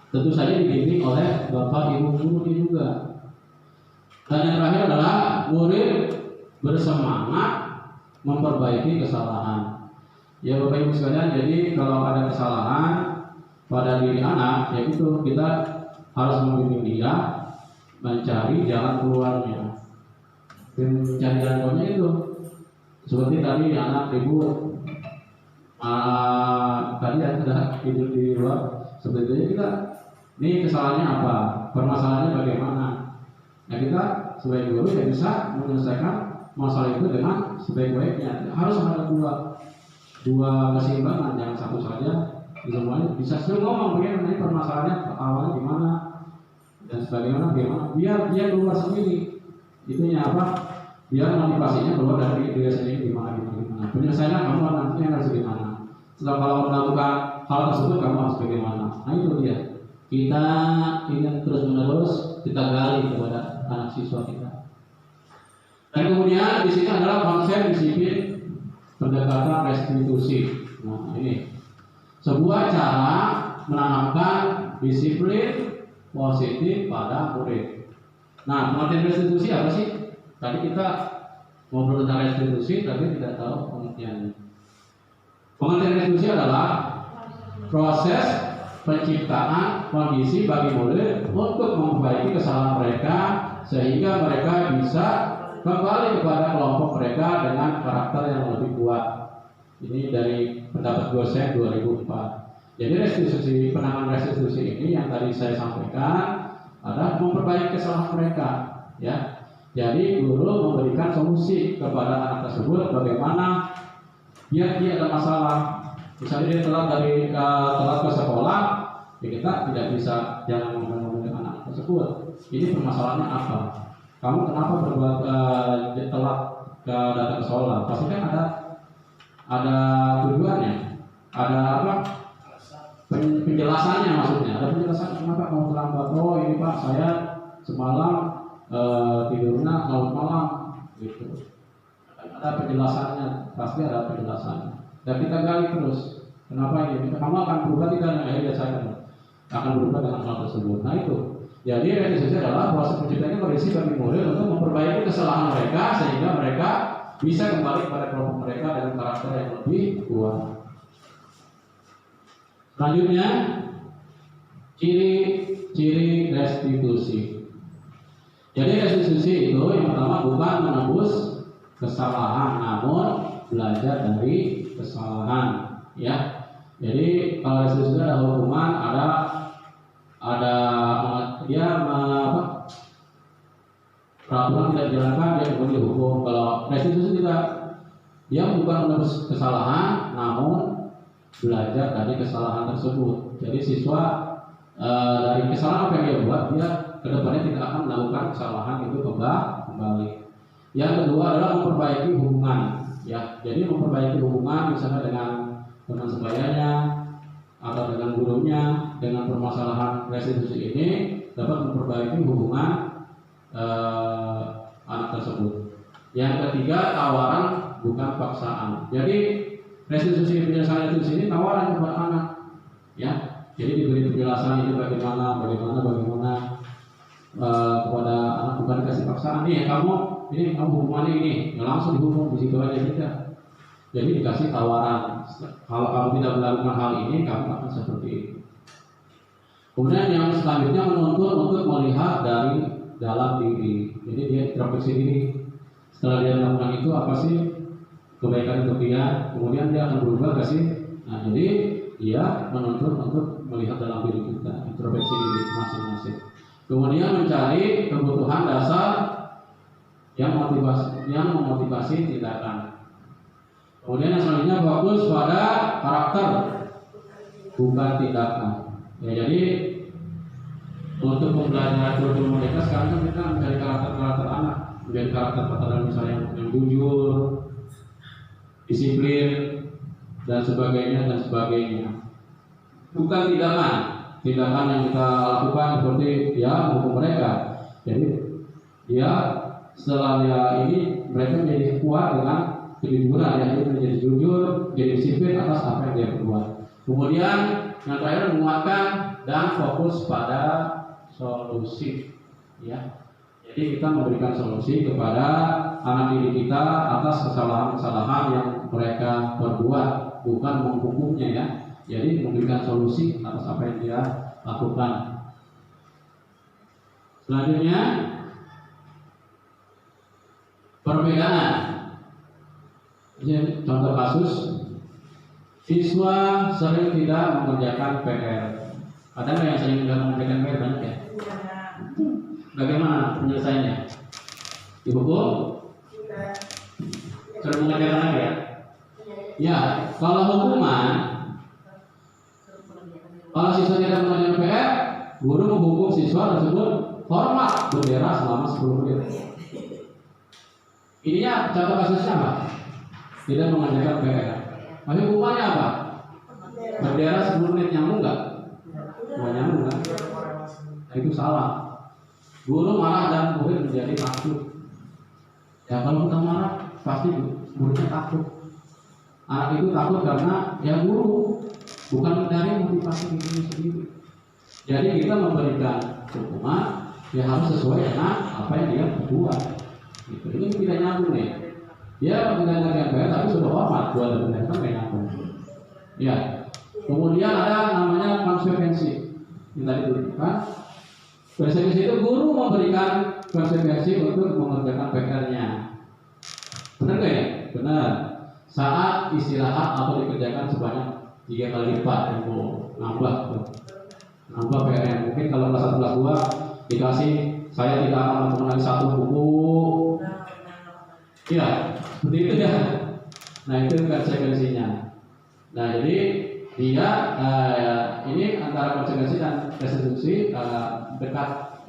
Tentu saja dibimbing oleh bapak ibu guru juga. Dan yang terakhir adalah murid bersemangat memperbaiki kesalahan. Ya bapak ibu sekalian, jadi kalau ada kesalahan pada diri anak, yaitu kita harus membimbing dia mencari jalan keluarnya. Dan mencari jalan keluarnya itu seperti tadi anak ribut, tadi ada tidur di luar. Sebetulnya kita, ini kesalahannya apa, permasalahannya bagaimana. Nah, kita sebagai guru ya bisa menyelesaikan masalah itu dengan sebaik-baiknya. Harus ada dua keseimbangan, jangan satu saja. Semuanya bisa ngomong bagaimana permasalahannya, awalnya gimana dan sebagaimana, biar dia keluar sendiri. Itunya apa? Biar motivasinya keluar dari diri sendiri, gimana. Penyelesaian kamu nanti harus gimana. Setelah kalau melakukan hal tersebut kamu harus bagaimana. Nah, itu dia. Kita ingin terus-menerus kita gali kepada anak siswa kita. Dan kemudian di sini adalah konsep disiplin pendekatan restitusi. Nah, ini sebuah cara menanamkan disiplin positif pada murid. Nah, pengertian restitusi apa sih? Tadi kita ngobrol tentang restitusi, tapi tidak tahu pengertiannya. Pengertian restitusi adalah proses penciptaan kondisi bagi murid untuk memperbaiki kesalahan mereka sehingga mereka bisa kembali kepada kelompok mereka dengan karakter yang lebih kuat. Ini dari pendapat dosen 2004. Jadi restitusi, penanganan restitusi ini yang tadi saya sampaikan adalah memperbaiki kesalahan mereka, ya. Jadi guru memberikan solusi kepada anak tersebut bagaimana biar dia ada masalah. Misalnya dia telat ke sekolah, ya kita tidak bisa jangan ngomong dengan anak tersebut. Ini permasalahannya apa? Kamu kenapa berbuat telat datang ke sekolah? Pasti kan ada tujuannya, ada apa? Penjelasannya maksudnya. Ada penjelasan kenapa kamu terlambat? Oh ini Pak, saya semalam tidurnya larut malam, gitu. Ada penjelasannya, pasti ada penjelasannya. Dan kita gali terus. Kenapa ini? Kamu akan berubah tidak? Ya saya akan berubah dengan hal tersebut. Nah itu. Jadi restitusi adalah proses penciptaannya berisi bagi murid untuk memperbaiki kesalahan mereka sehingga mereka bisa kembali kepada kelompok mereka dengan karakter yang lebih kuat. Selanjutnya, ciri-ciri restitusi. Jadi restitusi itu yang pertama bukan menebus kesalahan, namun belajar dari kesalahan. Ya, jadi kalau restitusi ada hukuman, dia peraturan tidak dijalankan, dia kemudian dihukum. Kalau restitusi tidak, dia bukan menebus kesalahan, namun belajar dari kesalahan tersebut. Jadi siswa dari kesalahan apa yang dia buat, dia kedepannya tidak akan melakukan kesalahan itu kembali. Yang kedua adalah memperbaiki hubungan. Ya, jadi memperbaiki hubungan misalnya dengan teman sebayanya atau dengan gurunya, dengan permasalahan restitusi ini dapat memperbaiki hubungan anak tersebut. Yang ketiga, tawaran bukan paksaan. Jadi restitusi penjelasan restitusi ini tawaran kepada anak, ya. Jadi diberi penjelasan ini bagaimana kepada anak, bukan dikasih paksaan. Kamu hukumannya ini, nggak langsung dihukum di situ aja tidak. Jadi dikasih tawaran. Kalau kamu tidak melakukan hal ini, kamu akan seperti ini. Kemudian yang selanjutnya menuntut untuk melihat dari dalam diri. Jadi dia introspeksi diri. Setelah dia melakukan itu apa sih kebaikan untuk dia? Kemudian dia akan berubah gak sih? Nah, jadi dia menuntut untuk melihat dalam diri kita, introspeksi diri masing-masing. Kemudian mencari kebutuhan dasar yang memotivasi tindakan. Kemudian yang selanjutnya fokus pada karakter, bukan tindakan. Ya, jadi untuk pembelajaran kurikulum mereka sekarang kan kita mencari karakter anak, menjadi karakter pertama misalnya yang jujur, disiplin dan sebagainya. Bukan tindakan yang kita lakukan seperti menghukum mereka. Jadi setelah ini mereka menjadi kuat dengan kejujuran, dia menjadi jujur, jadi disiplin atas apa yang dia perbuat. Kemudian yang terakhir menguatkan dan fokus pada solusi, ya. Jadi kita memberikan solusi kepada anak didik kita atas kesalahan-kesalahan yang mereka perbuat, bukan menghukumnya, ya. Jadi memberikan solusi atas apa yang dia lakukan. Selanjutnya perbedaan. Jadi, contoh kasus, siswa sering tidak mengerjakan PR. Ada nggak yang sering tidak mengerjakan PR? Banyak ya? Bagaimana penyelesaiannya? Dihukum? Sering mengerjakan lagi ya? Ya, kalau hukuman, kalau siswa tidak mengerjakan PR, guru menghukum siswa tersebut hormat bendera selama 10 menit. Ininya contoh kasusnya apa? Tidak mengerjakan PR. Tapi hukumannya apa? Bendera 10 menit, nyambung nggak? Nggak nyambung kan? Itu salah. Guru marah dan murid menjadi takut. Ya kalau kita marah pasti muridnya takut. Anak itu takut karena guru, bukan dari motivasi diri sendiri. Jadi kita memberikan hukuman harus sesuai dengan apa yang dia buat. Gitu. Ini tidak nyambung nih. Dia tidak mengerjakan PR tapi sudah hormat buat benar kan nggak nyambung. Ya. Kemudian ada namanya konsekuensi yang tadi diberikan. Konsekuensi itu guru memberikan konsekuensi untuk mengerjakan PR-nya. Benar nggak ya? Benar. Saat istirahat atau dikerjakan sebanyak 3 kali lipat tempo, nambah PR-nya. Mungkin kalau kelas 1 kelas 2 dikasih saya tidak akan mengenai 1 buku. Iya, seperti itu ya. Nah itu konsekuensinya. Nah jadi dia ini antara konsekuensi dan restitusi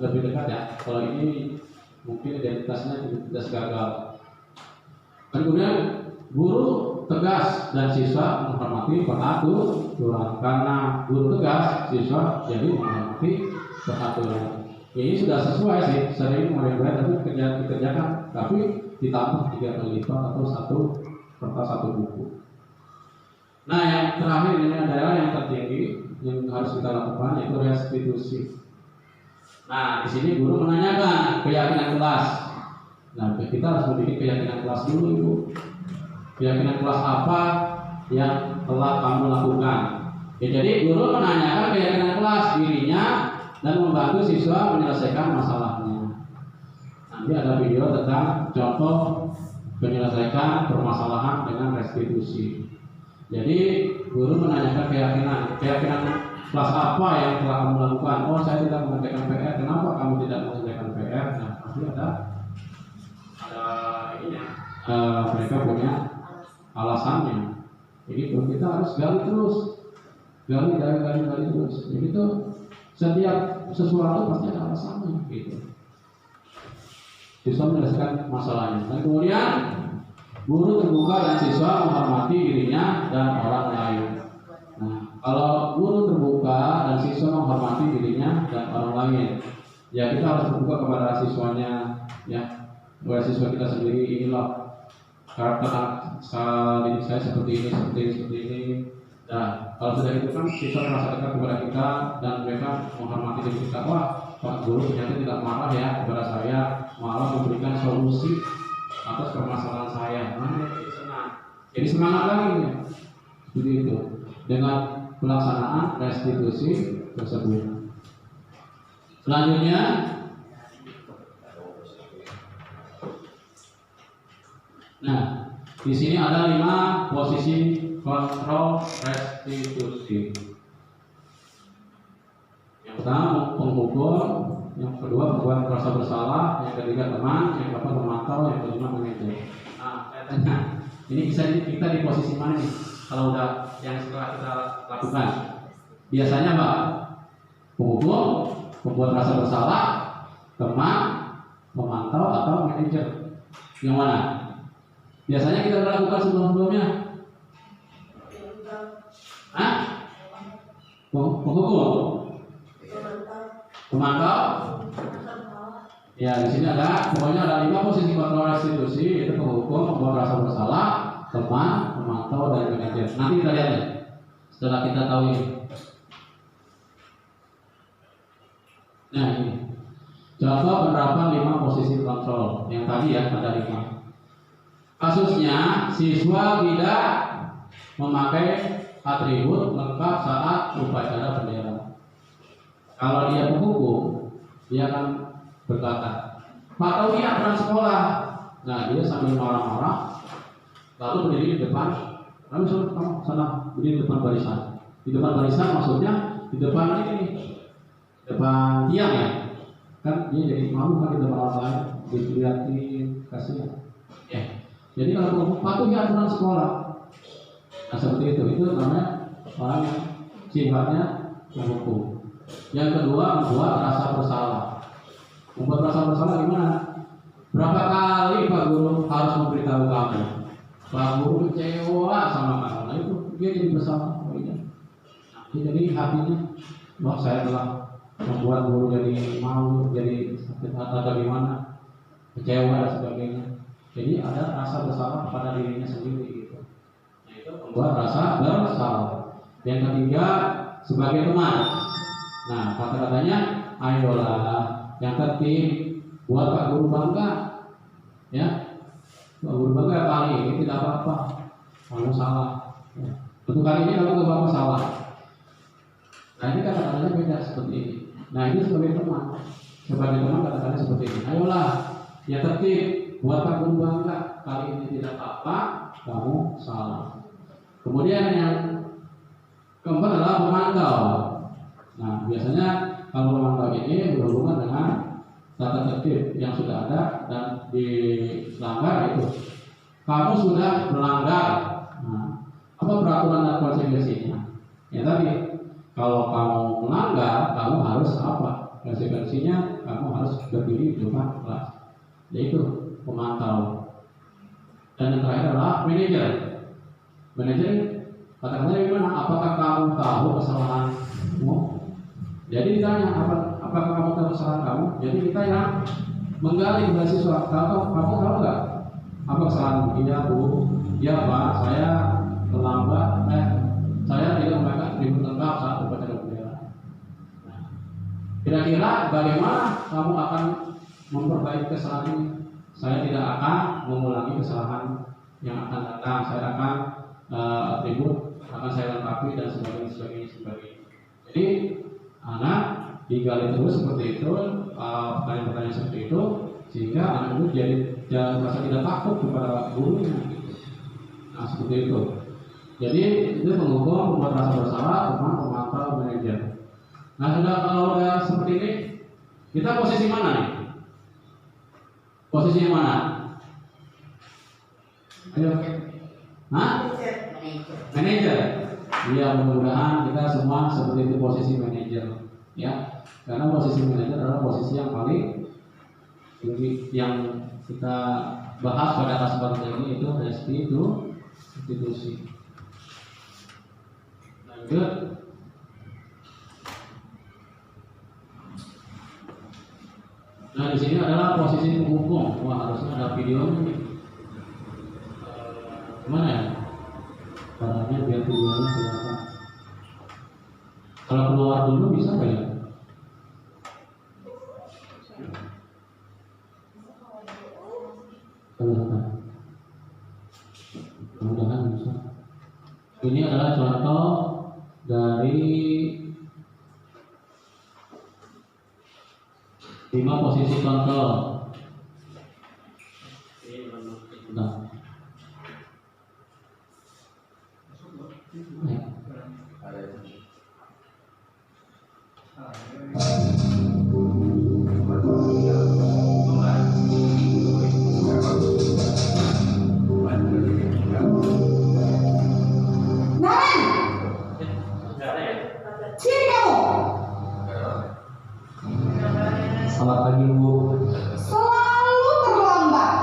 lebih dekat ya. Kalau ini mungkin identitasnya identitas gagal. Kemudian guru tegas dan siswa menghormati peraturan. Karena guru tegas, siswa jadi menghormati peraturan. Ini sudah sesuai sih, sering mulai tapi dikerjakan, tapi ditambah 3 kali lipat atau 1 per 1 buku. Nah yang terakhir ini adalah yang tertinggi yang harus kita lakukan yaitu restitusi. Nah di sini guru menanyakan keyakinan kelas. Nah kita harus memiliki keyakinan kelas dulu ibu. Keyakinan kelas apa yang telah kamu lakukan? Ya, jadi guru menanyakan keyakinan kelas dirinya dan membantu siswa menyelesaikan masalahnya. Nanti ada video tentang contoh menyelesaikan permasalahan dengan restitusi. Jadi guru menanyakan keyakinan kelas apa yang telah kamu lakukan. Oh saya tidak mengerjakan PR. Kenapa kamu tidak mengerjakan PR? Nah pasti ada ini. Mereka punya alasannya. Jadi kita harus gali terus, gali terus. Jadi itu setiap sesuatu pasti ada alasannya. Gitu. Siswa menyelesaikan masalahnya. Dan kemudian guru terbuka dan siswa menghormati dirinya dan orang lain. Nah, kalau guru terbuka dan siswa menghormati dirinya dan orang lain, ya kita harus terbuka kepada siswanya, ya, kepada siswa kita sendiri. Inilah karakter didik saya seperti ini. Nah, kalau sudah itu kan siswa merasa dekat kepada kita dan mereka menghormati diri kita. Wah, Pak Guru ternyata tidak marah ya kepada saya, malah memberikan solusi atas permasalahan saya. Nah, itu senang. Jadi semangat lagi ya. Seperti itu. Dengan pelaksanaan restitusi tersebut. Selanjutnya, nah, di sini ada 5 posisi kontrol restitusi. Yang pertama penghukum, yang kedua membuat merasa bersalah, yang ketiga teman, yang keempat memantau, yang kelima manajer. Nah, saya tanya, ini kita di posisi mana nih? Kalau udah yang setelah kita lakukan, biasanya Pak, penghukum, membuat merasa bersalah, teman, memantau atau manajer? Yang mana? Biasanya kita lakukan sebelum-sebelumnya. Hah? Penghukum? Memantau? Ya, di sini ada pokoknya ada 5 posisi kontrol restitusi, yaitu penghukum, membuat rasa bersalah, teman, memantau, dan manajer. Nanti kita lihat ya, setelah kita tahu ini. Nah ini contoh penerapan 5 posisi kontrol yang tadi ya, ada 5. Kasusnya siswa tidak memakai atribut lengkap saat upacara bendera. Kalau dia penghukum, dia akan berkata, Pak Tawi aturan sekolah. Nah dia sambil marah-marah, lalu berdiri di depan. Lalu suruh kamu sana berdiri di depan barisan. Di depan barisan maksudnya di depan ini, depan tiang ya. Kan dia jadi malu kan di depan orang lain, dilihatin, kasihan. Jadi kalau patuhi aturan sekolah, nah seperti itu namanya orang yang sifatnya menghukum. Yang kedua membuat rasa bersalah. Membuat rasa bersalah gimana? Berapa kali Pak Guru harus memberitahu kamu? Pak Guru kecewa sama kamu. Nah itu dia jadi bersalah. Dia jadi hatinya, wah saya telah membuat guru jadi malu, jadi sakit hati atau gimana, kecewa dan sebagainya. Jadi ada rasa bersalah pada dirinya sendiri gitu. Nah itu membuat rasa bersalah. Yang ketiga sebagai teman. Nah kata-katanya ayolah yang tertib buat Pak Guru bangga, ya. Pak Guru bangga kali ini tidak apa-apa, kamu salah. Ya. Untuk kali ini kamu ke bapak salah. Nah ini kata-katanya beda seperti ini. Nah ini sebagai teman kata-katanya seperti ini. Ayolah, ya tertib, buat kamu bangga. Kali ini tidak apa-apa, kamu salah. Kemudian yang keempat adalah memantau. Nah biasanya kalau memantau ini berhubungan dengan tata tertib yang sudah ada dan dilanggar itu. Kamu sudah melanggar. Nah, apa peraturan dan konsekuensinya? Ya tadi, kalau kamu melanggar, kamu harus apa? Konsekuensinya kamu harus berdiri di depan kelas. Yaitu pemantau. Dan yang terakhir adalah manajer. Manajer kata-katanya gimana? Apakah kamu tahu kesalahanmu? Jadi ditanya, apakah kamu tahu kesalahan kamu? Jadi kita yang menggali kepada siswa. Kamu tahu nggak? Apa kesalahanmu? Iya bu, iya pak, saya terlambat. Saya tidak memberikan atribut lengkap saat upacara bendera. Nah, kira-kira bagaimana kamu akan memperbaiki kesalahan ini? Saya tidak akan mengulangi kesalahan yang akan datang. Saya akan atribut akan saya lengkapi dan sebagainya. Jadi anak digali terus seperti itu, pertanyaan-pertanyaan seperti itu, sehingga anak itu jadi merasa tidak takut kepada gurunya. Nah seperti itu. Jadi itu menghukum, membuat rasa bersalah, teman, pemantau, manajer. Nah sudah kalau udah seperti ini, kita posisi mana nih? Posisinya mana? Ayo. Hah? Manajer. Iya, mudah-mudahan kita semua seperti itu posisi manajer, ya. Karena posisi manajer adalah posisi yang paling tinggi yang kita bahas pada kesempatan ini itu SP itu institusi. Lanjut. Nah di sini adalah posisi penghukum. Wah harusnya ada videonya nih. Gimana ya? Caranya biar videonya kelihatan. Kalau keluar dulu bisa nggak ya? Kelihatan. Mudah-mudahan bisa. Ini adalah contoh dari 5 posisi kontrol. Nah. Selamat pagi Bu. Selalu terlambat.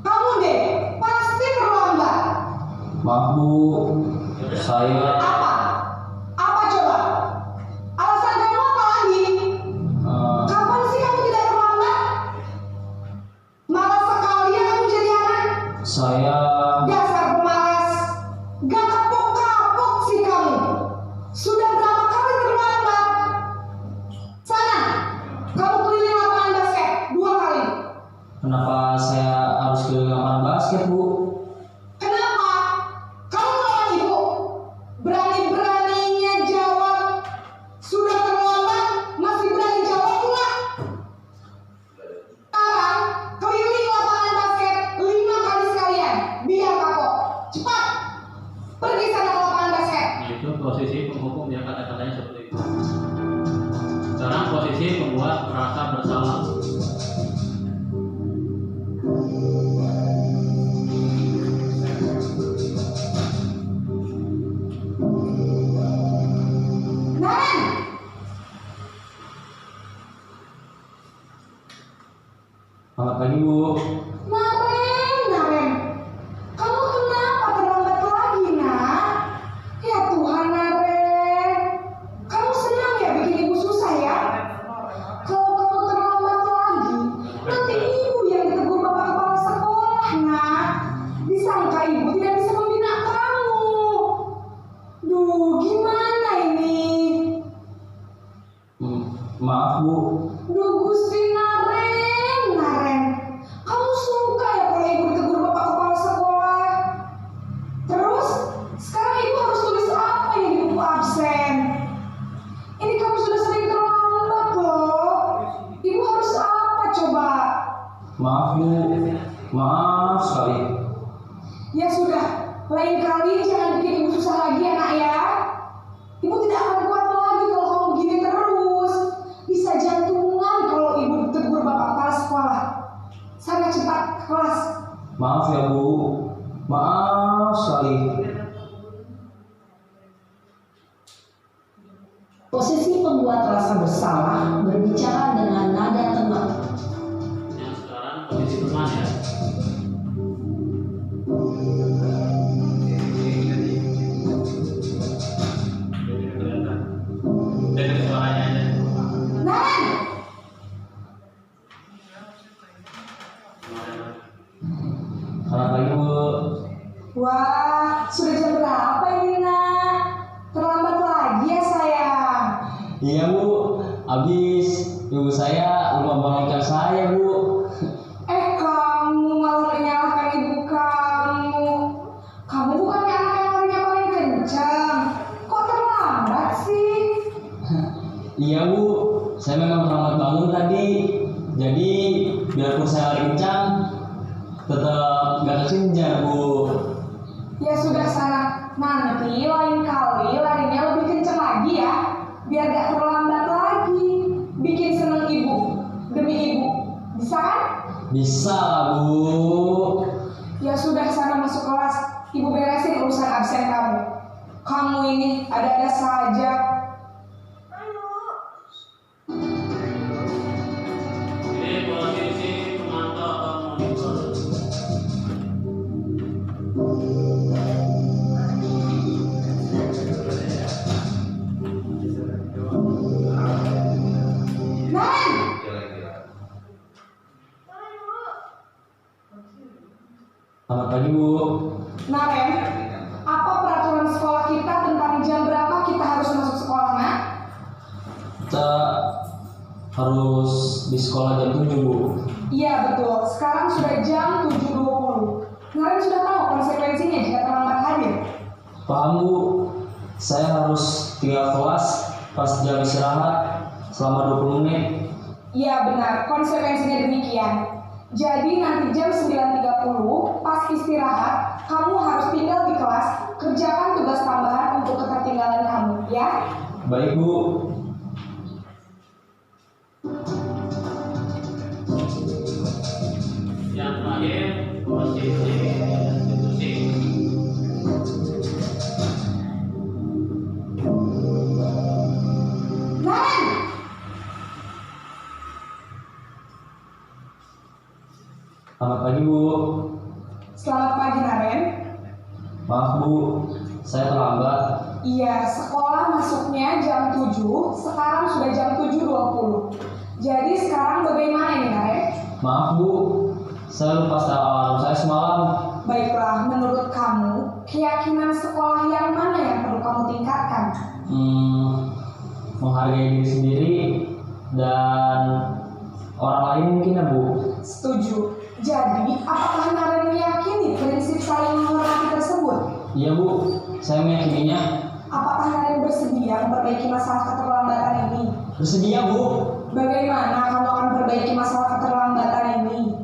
Kamu deh pasti terlambat. Maaf Bu, saya Apa? Apa coba? Alasan kamu apa lagi? Kapan sih kamu tidak terlambat? Malas sekali ya kamu jadi anak. saya Dasar pemalas. Gak kapok-kapok sih kamu. Sudah berapa kali terlambat? Sana, kamu keliling lapangan basket 2 kali. kenapa saya harus ke lapangan basket Bu? Kenapa? Kamu melawan ibu. Berani-beraninya jawab. Sudah terlambat, masih berani jawab enggak? Sekarang keliling lapangan basket 5 kali sekalian. Biar kapok. Cepat. Pergi sana ke lapangan basket. Nah, itu posisi penghukum yang kata-katanya seperti itu. Sekarang posisi membuat merasa bersalah. Naren, Selamat pagi Bu. Naren. Kamu kenapa terlambat lagi, nak? Ya Tuhan, Naren. Kamu senang ya bikin ibu susah ya? Kalau kamu terlambat lagi, nanti ibu yang ditegur bapak kepala sekolah, nak. Disangka ibu tidak bisa membina kamu. Duh, gimana ini? Maaf Bu. Duh, Gusti Naren. Kamu suka ya kalau ibu ditegur bapak kepala sekolah? Terus, sekarang ibu Maaf Bu, maaf sekali. Ya sudah, lain kali jangan bikin ibu susah lagi ya nak ya. Ibu tidak akan kuat lagi kalau kamu begini terus. Bisa jantungan kalau ibu ditegur bapak kepala sekolah. Sana cepat ke kelas. Maaf ya Bu, maaf sekali. Posisi pembuat rasa bersalah berbicara dengan nada tenang. Yang sekarang posisi teman ya. Dari suaranya aja. Nan, Selamat pagi Bu. wah sudah jam berapa ini nak? Terlambat lagi ya sayang. Iya Bu, habis ibu saya lupa bangunkan saya Bu. Kamu malah menyalahkan ibu kamu. Kamu bukannya anak yang larinya paling kencang. Kok terlambat sih? Iya Bu, saya memang terlambat bangun tadi. Jadi biarpun saya lari kencang, tetap gak kesenjar Bu. Ya sudah sana. Nanti lain kali larinya lebih kencang lagi ya. Biar gak terlambat lagi. Bikin seneng ibu. Demi ibu. Bisa kan? Bisa lah Bu. Ya sudah sana masuk kelas. Ibu beresin urusan absen kamu. Kamu ini ada-ada saja. Ini posisi pemantau atau monitor. Nan! Kira-kira. Selamat pagi Bu. Naren, apa peraturan sekolah kita tentang jam berapa kita harus masuk sekolah, nak? Kita harus di sekolah jam 7 Bu. Iya betul, sekarang sudah jam 7.20. Naren sudah tahu konsekuensinya jika terlambat hadir. Paham Bu, saya harus tinggal kelas pas jam istirahat selama 20 menit. Iya benar, konsekuensinya demikian. Jadi nanti jam 9.30 pas istirahat, kamu harus tinggal di kelas, kerjakan tugas tambahan untuk ketertinggalan kamu, ya? Baik Bu. Yang terakhir posisi institusi. Naren! Selamat pagi Bu. Selamat pagi Naren. Maaf Bu, saya terlambat. Iya, sekolah masuknya jam 7, sekarang sudah jam 7.20. Jadi sekarang bagaimana ini Naren? Maaf Bu, saya lupa setel alarm saya semalam. Baiklah, menurut kamu, keyakinan sekolah yang mana yang perlu kamu tingkatkan? Menghargai diri sendiri dan orang lain mungkin ya Bu. Setuju. Jadi, apakah Naren meyakini prinsip saling menghormati tersebut? Iya Bu, saya meyakininya. Apakah Naren bersedia memperbaiki masalah keterlambatan ini? Bersedia Bu. Bagaimana kamu akan memperbaiki masalah keterlambatan ini?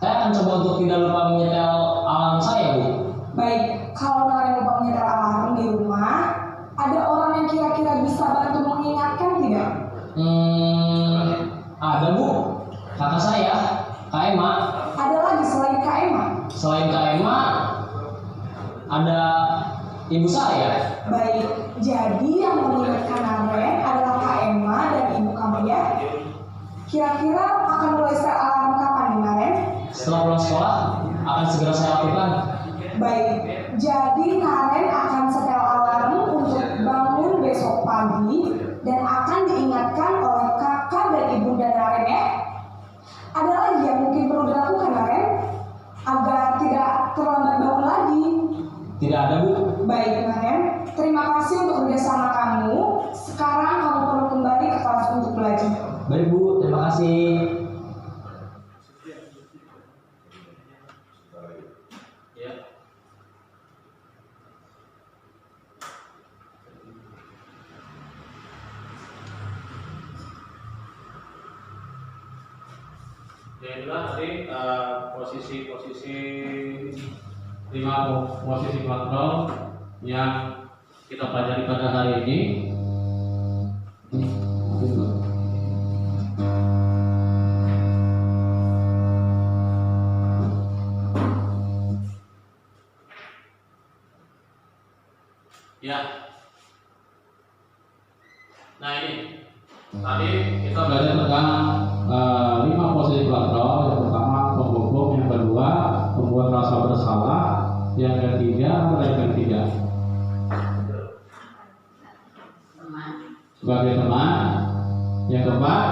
Saya akan coba untuk tidak lupa menyetel alarm saya Bu. Baik, kalau Naren lupa menyetel alarm di rumah, ada orang yang kira-kira bisa bantu mengingatkan tidak? Ada Bu, kakak saya, Kak Emma. Ada lagi selain Kak Emma? Selain Kak Emma, ada ibu saya. Baik, jadi yang mengingatkan Naren adalah Kak Emma dan ibu kamu ya? Kira-kira akan mulai setel alarm kapan nih Naren? Setelah pulang sekolah, akan segera saya lakukan. Baik, jadi Naren akan setel alarm untuk bangun besok pagi dan akan diingatkan oleh kakak dan ibunda Naren ya. Ada lagi yang mungkin perlu dilakukan Naren agar tidak terlambat bangun lagi. Tidak ada Bu. Baik Naren, terima kasih untuk kerjasama kamu. Sekarang kamu perlu kembali ke kelas untuk belajar. Baik Bu, terima kasih. Ya. Ya itulah tadi posisi-posisi 5 posisi kontrol yang kita pelajari pada hari ini. Ya. Nah ini tadi kita belajar tentang 5 posisi kontrol. Yang pertama penghukum, yang kedua membuat rasa bersalah, yang ketiga sebagai teman, yang keempat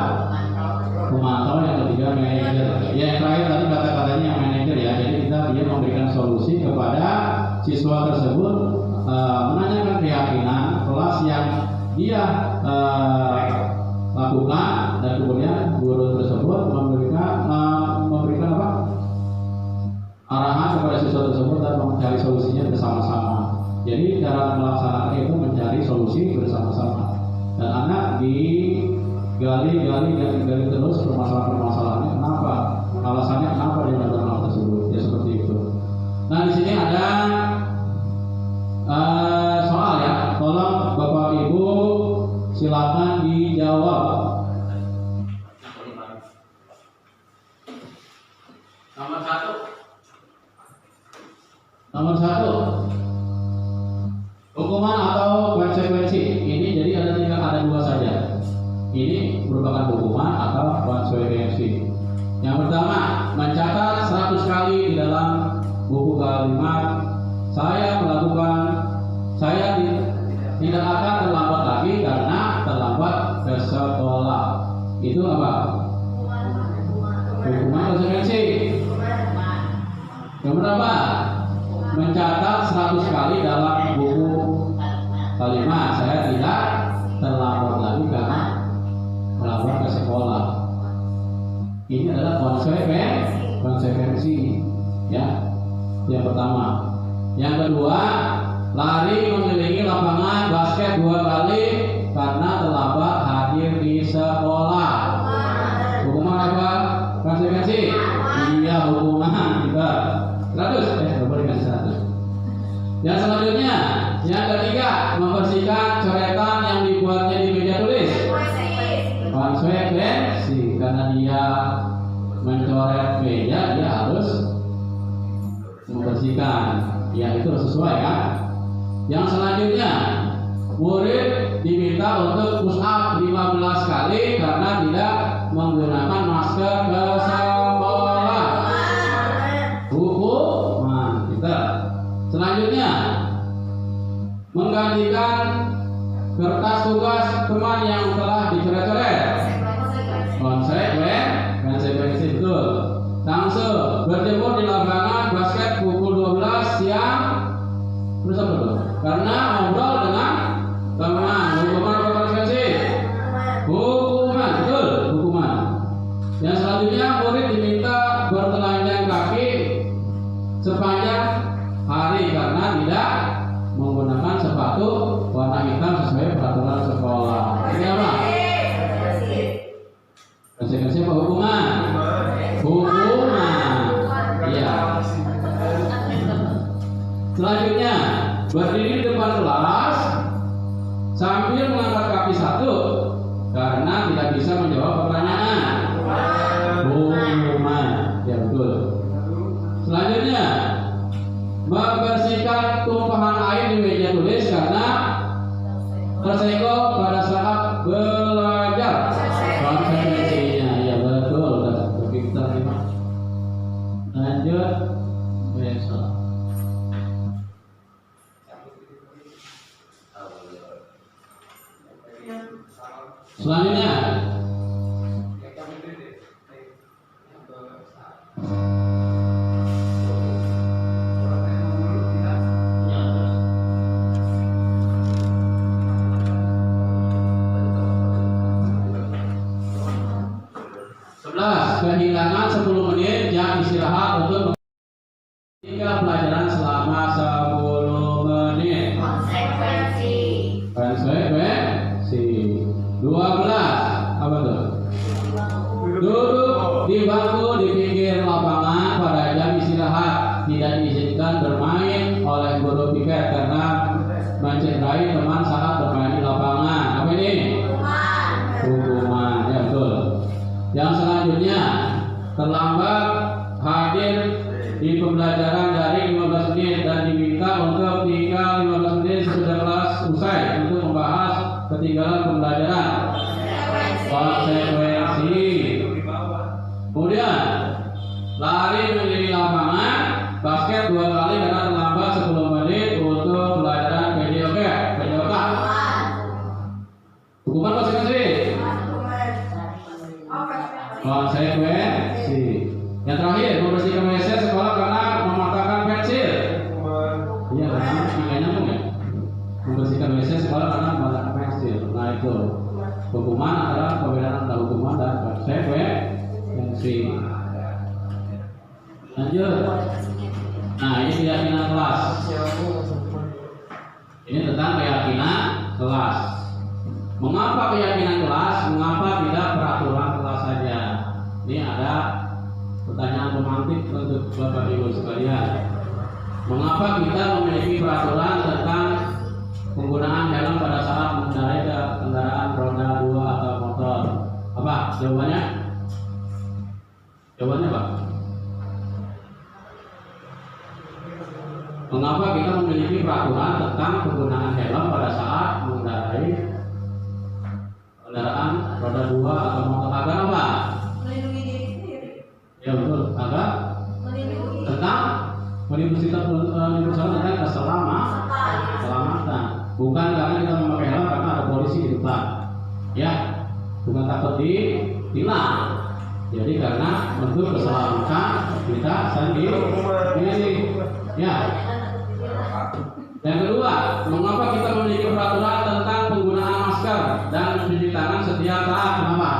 pemantau, yang ketiga manajer. Yang terakhir tadi kata-katanya yang manajer ya. Jadi dia memberikan solusi kepada siswa tersebut, menanyakan keyakinan kelas yang dia lakukan, dan kemudian guru tersebut memberikan apa? Arahan kepada siswa tersebut dan mencari solusinya bersama-sama. Jadi cara melaksanakan itu mencari solusi bersama-sama. Dan anak digali terus permasalahannya kenapa, alasannya kenapa dia melakukan hal tersebut. Ya seperti itu. Nah di sini ada soal ya. Tolong Bapak Ibu silakan dijawab. Nomor satu, hukuman atau konsekuensi. Ini jadi ada 2 saja. Ini merupakan hukuman atau konsekuensi. Yang pertama, mencatat 100 kali di dalam buku kalimat saya tidak akan terlambat lagi karena terlambat ke sekolah. Itu apa? Hukuman konsekuensi. Yang berapa? Mencatat 100 kali dalam buku kalimat saya tidak terlambat lagi karena terlambat ke sekolah. Ini adalah konsekuensi ya. Yang pertama. Yang kedua, lari mengelilingi lapangan basket 2 kali karena terlambat hadir di sekolah. Hukuman apa? Konsekuensi? Iya, hukuman kita 100. Boleh kasih 100. Yang selanjutnya, yang ketiga, membersihkan coretan yang dibuatnya di meja tulis. Konsekuensi, karena dia mencoret meja, dia harus membersihkan. Ya itu sesuai kan? Yang selanjutnya, murid diminta untuk push up 15 kali karena tidak menggunakan masker ke sekolah. Hukuman kita. Selanjutnya, menggantikan kertas tugas teman yang telah dicoret-coret. Konsekuensi betul. Sanksi berjemur di lapangan basket pukul 12 siang. Terus apa tuh? Karena ngobrol dengan teman. Hukuman atau konsekuensi? Hukuman, betul, hukuman. Yang selanjutnya, murid diminta bertelanjang kaki sepanjang hari karena tidak menggunakan sepatu warna hitam sesuai peraturan sekolah. Ini apa? Konsekuensi apa? Hukuman. Hukuman. Iya. Selanjutnya, berdiri di depan kelas sambil mengangkat kaki 1 karena tidak bisa menjawab pertanyaan. Hukuman. Ya betul. Selanjutnya, membersihkan tumpahan air di meja tulis karena tersenggol pada saat belajar. Konsekuensinya, ya betul. Kita terima. Lanjut besok. Selanjutnya, kehilangan 10 menit jam istirahat untuk tiga pelajaran selama 10 menit. Konsekuensi. 12. Apa tuh? Duduk di bangku di di pinggir lapangan pada jam istirahat. Tidak diizinkan bermain oleh guru piket karena mencederai teman saat bermain di lapangan. Apa ini? Hukuman. Ya betul. Yang selanjutnya, terlambat hadir di pembelajaran dari 15 menit dan diminta untuk tinggal 15 menit sesudah kelas usai untuk membahas ketinggalan pembelajaran. Konsekuensi. Kemudian lari mengelilingi lapangan basket 2 kali karena terlambat 10 menit untuk pelajaran PJOK. PJOK. Hukuman konsekuensi. Konsekuensi. Yang terakhir, membersihkan WC sekolah karena mematahkan pensil. Iya, karena nggak nyambung ya. Membersihkan WC sekolah karena mematahkan pensil. Nah itu hukuman adalah perbedaan antara hukuman dan konsekuensi. Lanjut. Nah ini keyakinan kelas. Ini tentang keyakinan kelas. Mengapa keyakinan kelas? Mengapa tidak peraturan kelas saja? Ini ada pertanyaan pemantik untuk Bapak Ibu sekalian. Mengapa kita memiliki peraturan tentang penggunaan helm pada saat mengendarai kendaraan roda 2 atau motor? Apa jawabannya? Jawabannya Pak? Mengapa kita memiliki peraturan tentang penggunaan helm pada saat mengendarai kendaraan roda 2 atau motor? Agar apa? Melindungi diri sendiri. Ya betul, agar tentang universitas tentang keselamatan. Bukan karena kita memakai helm karena ada polisi di depan. Ya, bukan takut ditilang. Jadi karena untuk keselamatan kita sendiri. Ini ya. Yang kedua, mengapa kita memiliki peraturan tentang penggunaan masker dan mencuci tangan setiap saat? Kenapa?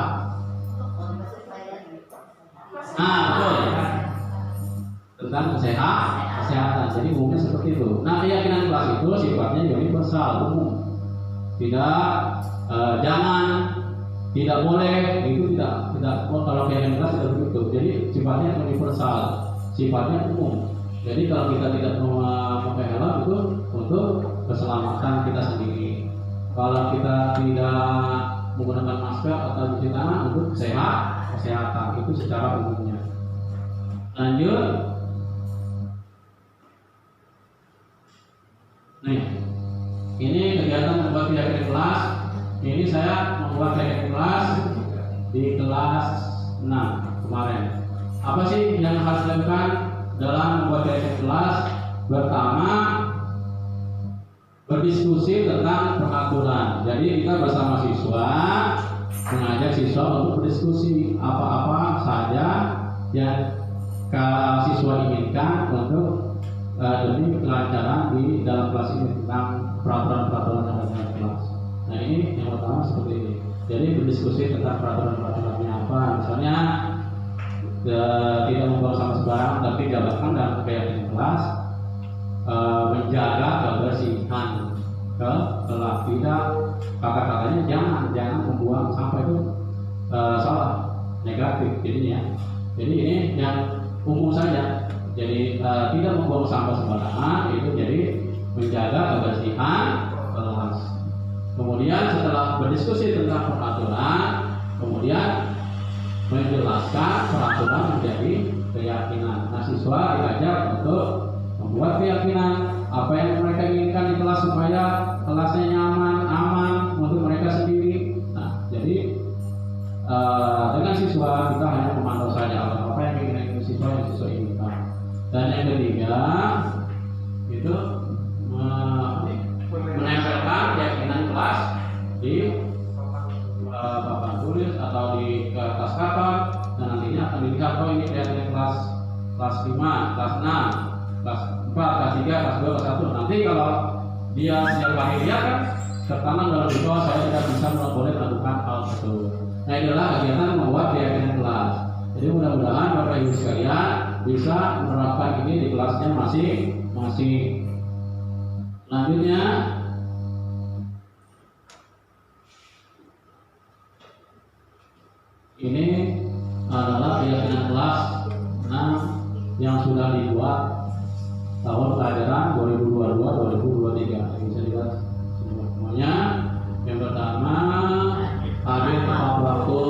Nah, betul. Tentang kesehatan. Jadi umumnya seperti itu. Nah, keyakinan kelas itu sifatnya universal, umum. Tidak jangan, tidak boleh, itu tidak. Kalau keyakinan kelas tidak begitu. Jadi sifatnya universal, sifatnya umum. Jadi kalau kita tidak memakai helm itu untuk keselamatan kita sendiri. Kalau kita tidak menggunakan masker atau cuci tangan untuk kesehatan itu secara umumnya. Lanjut. Nih, ini kegiatan membuat keyakinan kelas. Ini saya membuat keyakinan kelas di kelas 6 kemarin. Apa sih yang harus dilakukan dalam membuat keyakinan kelas? Pertama, berdiskusi tentang peraturan. Jadi kita bersama siswa mengajak siswa untuk berdiskusi apa-apa saja yang siswa inginkan untuk demi kelancaran di dalam kelas ini tentang peraturan-peraturan yang ada dalam kelas. Nah ini yang pertama seperti ini. Jadi berdiskusi tentang peraturan-peraturannya apa. Misalnya tidak membuang sampah sembarangan, tapi jalankan dalam keyakinan kelas menjaga kebersihan kelas. Tidak kata-katanya jangan membuang sampah itu salah, negatif jadinya. Jadi ini yang umum saja. Jadi tidak membuang sampah sembarangan itu jadi menjaga kebersihan kelas. Kemudian setelah berdiskusi tentang peraturan, kemudian menjelaskan peraturan menjadi keyakinan. Nah, siswa diajak untuk membuat keyakinan apa yang mereka inginkan di kelas supaya kelasnya nyaman, aman untuk mereka sendiri. Nah, jadi dengan siswa kita hanya memantau saja apa yang ingin siswa inginkan. Dan yang ketiga itu menempelkan keyakinan kelas di papan tulis atau di kertas kapal, dan nantinya akan dilihat ini keyakinan kelas 5, kelas 6, kelas 4, kelas 3, kelas 2, kelas 1. Nanti kalau dia sejak lahirnya kan tertanam dalam jiwa saya tidak bisa boleh melakukan hal tersebut. Nah inilah kegiatan membuat keyakinan kelas. Jadi mudah-mudahan Bapak Ibu sekalian bisa menerapkan ini di kelasnya masing-masing. Selanjutnya ini adalah keyakinan kelas yang sudah dibuat tahun pelajaran 2022-2023. Bisa dilihat semuanya. Yang pertama hadir tepat waktu.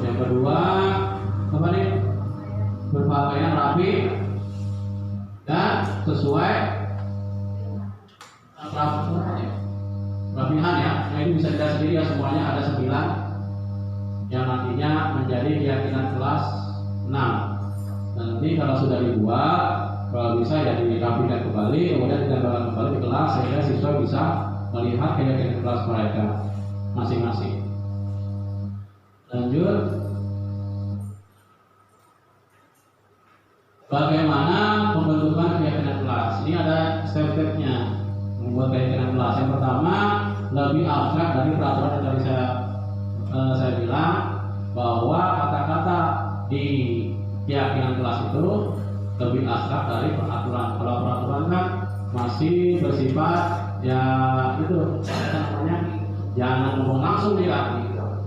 Yang kedua apa nih? Berpakaian rapi dan sesuai rapihan ya. Nah ini bisa dilihat sendiri ya, semuanya ada 9 yang nantinya menjadi keyakinan kelas 6. Nanti kalau sudah dibuat, kalau bisa ya dirapikan kembali, kemudian ditempelkan kembali di kelas sehingga siswa bisa melihat keyakinan kelas mereka masing-masing. Lanjut. Bagaimana pembentukan keyakinan kelas? Ini ada step-stepnya membuat keyakinan kelas. Yang pertama lebih abstrak dari peraturan yang tadi saya bilang, bahwa kata-kata di keyakinan kelas itu lebih abstrak dari peraturan. Kalau peraturan kan masih bersifat ya itu namanya jangan ngomong langsung ya,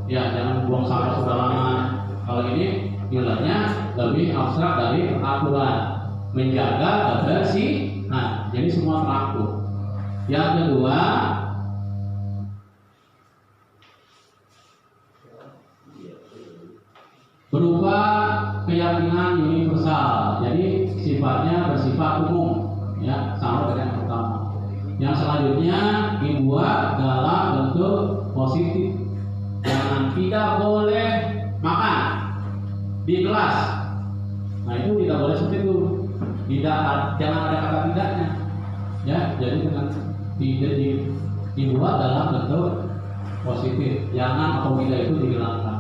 jangan buang sampah sembarangan. Kalau ini nilainya lebih abstrak dari peraturan, menjaga kebersihan. Jadi semua teratur. Yang kedua, berupa keyakinan universal. Jadi sifatnya bersifat umum, ya, sama dengan yang pertama. Yang selanjutnya dibuat dalam bentuk positif. Jangan, tidak boleh makan di kelas. Nah itu tidak boleh seperti itu. Jangan ada kata tidaknya. Ya, jadi dengan tidak dibuat dalam bentuk positif. Jangan atau tidak itu dihilangkan.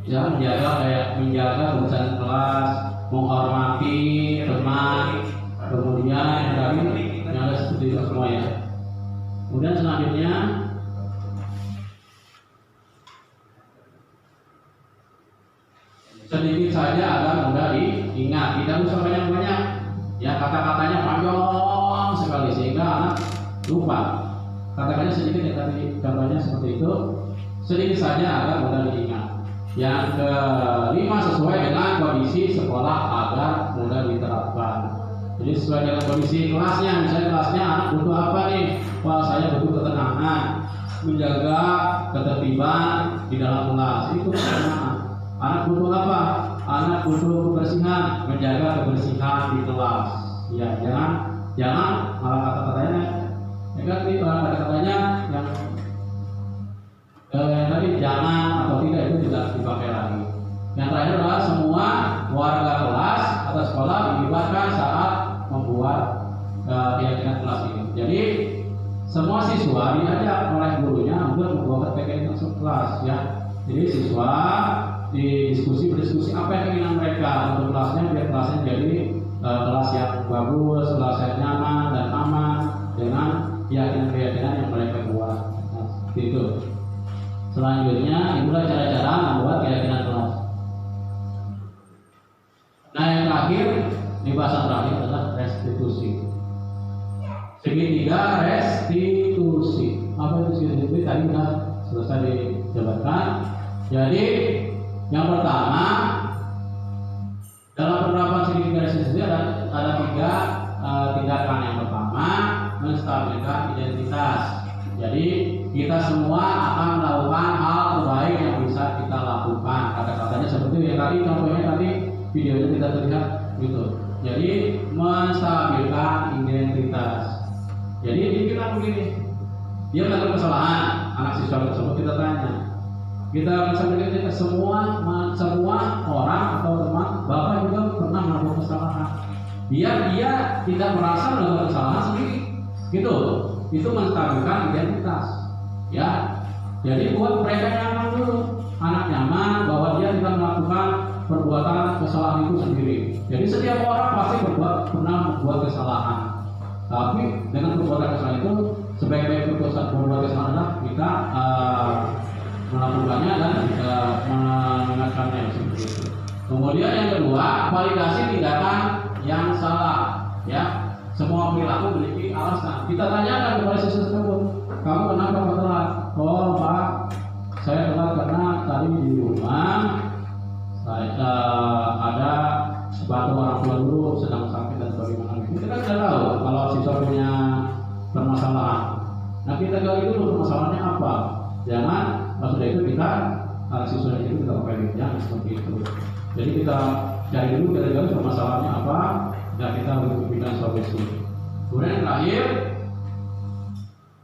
Ya, menjaga kebersihan kelas, menghormati teman, kemudian yang tadi yang ada seperti itu semua ya. Kemudian selanjutnya sedikit saja agar mudah diingat, tidak usah banyak-banyak. Ya, kata-katanya panjang sekali sehingga anak lupa. Kata-katanya sedikit ya, tadi contohnya seperti itu. Sedikit saja agar mudah diingat. Yang kelima, sesuai dengan kondisi sekolah agar mudah diterapkan. Jadi sesuai dengan kondisi kelasnya. Misalnya kelasnya anak butuh apa nih? Wah, saya butuh ketenangan, menjaga ketertiban di dalam kelas. Itu ketenangan. Anak butuh apa? Anak butuh kebersihan, menjaga kebersihan di kelas. Ya, jangan malah kata-katanya negatif, kata-katanya yang tadi jangan atau tidak itu tidak dipakai lagi. Yang terakhir adalah semua warga kelas atau sekolah dilibatkan saat membuat keyakinan kelas ini. Jadi semua siswa diajak oleh gurunya untuk membuat keyakinan kelas ya. Jadi siswa berdiskusi apa yang keinginan mereka untuk kelasnya, biar kelasnya jadi kelas yang bagus, kelas yang nyaman dan aman dengan keyakinan yang mereka buat. Nah, seperti itu. Selanjutnya itulah cara-cara membuat keyakinan kelas. Nah yang terakhir, di bahasan terakhir adalah restitusi. Segitiga restitusi. Apa itu restitusi? Tadi sudah selesai dijabarkan. Jadi yang pertama, dalam penerapan segitiga restitusi ada 3 tindakan. Yang pertama, menstabilkan identitas. Jadi kita semua akan melakukan hal terbaik yang bisa kita lakukan. Kata-katanya seperti yang tadi, contohnya tadi videonya tidak terlihat gitu. Jadi menstabilkan identitas. Jadi dia bilang begini, dia melakukan kesalahan, anak siswa tersebut kita tanya, kita menstabilkan identitas. Semua orang atau teman bapak juga pernah melakukan kesalahan. Dia tidak merasa melakukan kesalahan sendiri, gitu. Itu menstabilkan identitas ya. Jadi buat mereka nyaman dulu, anak nyaman bahwa dia tidak melakukan perbuatan kesalahan itu sendiri. Jadi setiap orang pasti pernah membuat kesalahan, tapi dengan perbuatan kesalahan itu sebaik-baik perbuatan kesalahan adalah kita melakukannya dan mengingatkannya seperti itu. Kemudian yang kedua, validasi tindakan yang salah ya. Semua perilaku memiliki alasan. Kita tanyakan kepada siswa tersebut, kamu kenapa telat? Oh Pak, saya telat karena tadi di rumah saya ada Nah, kita gali dulu permasalahannya apa. Jangan pas sudah itu kita siswa itu kita pakai yang seperti itu. Jadi kita cari dulu kira-kira permasalahannya apa dan kita berikan solusi. Kemudian yang terakhir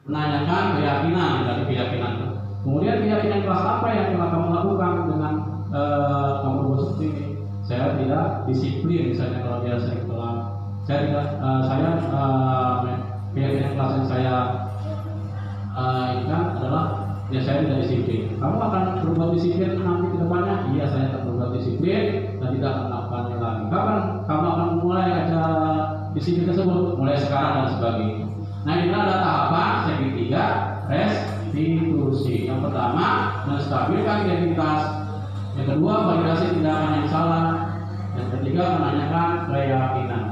menanyakan keyakinan dari keyakinan. Kemudian keyakinan kelas apa yang telah kamu lakukan dengan kamu seperti ini? Saya tidak disiplin, misalnya kalau dia sering telat. Saya tidak, keyakinan kelas yang saya ingat adalah ya saya tidak disiplin. Kamu akan berbuat disiplin nanti ke depannya? Iya, saya akan berbuat disiplin dan tidak akan melakukannya lagi. Kapan kamu akan mulai ada disiplin tersebut? Mulai sekarang dan sebagainya. Nah, ini ada tahapan segitiga restitusi. Yang pertama, menstabilkan identitas. Yang kedua, validasi tindakan yang salah. Yang ketiga, menanyakan keyakinan.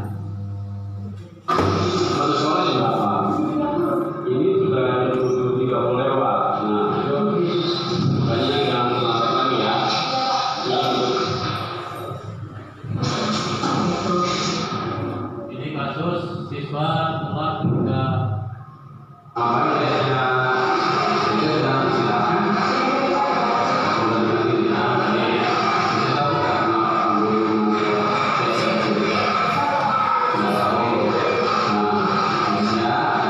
Satu soal ya Bapak, ini sudah 30 lewat. Nah, itu makanya jangan selesaikan ya. Ini kasus siswa telat juga. Apa ya? Itu sudah silakan. Ya.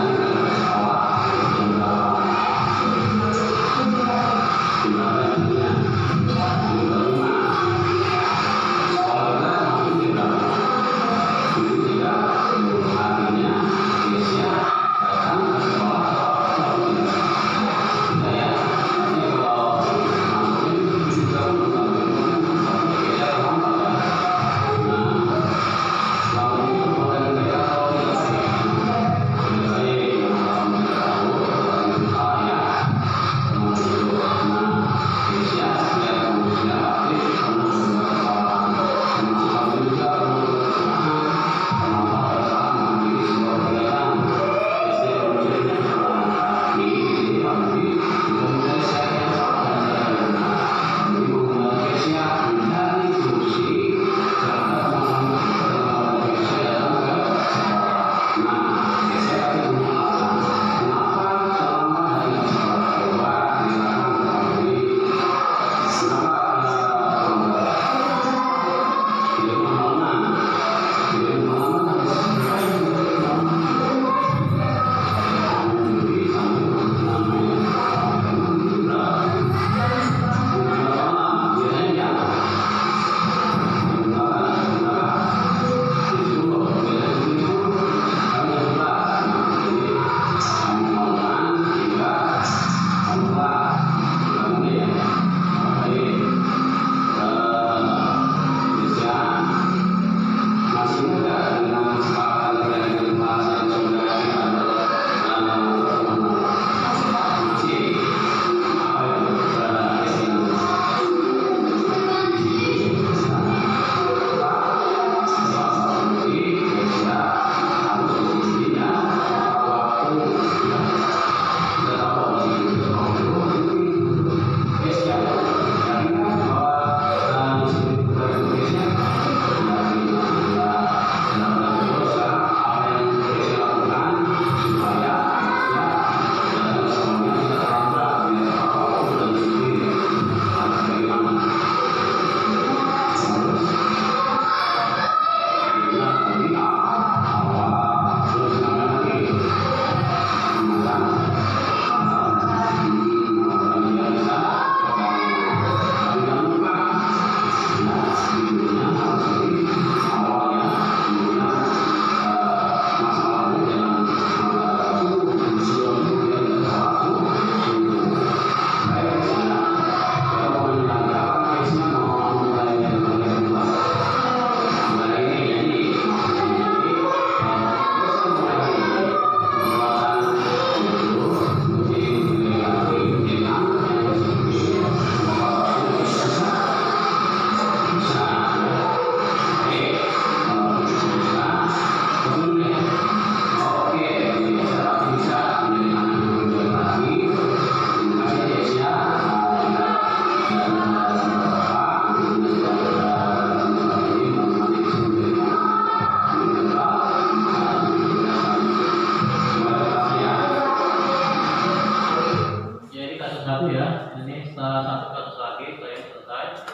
ini setelah satu kasus lagi saya selesai.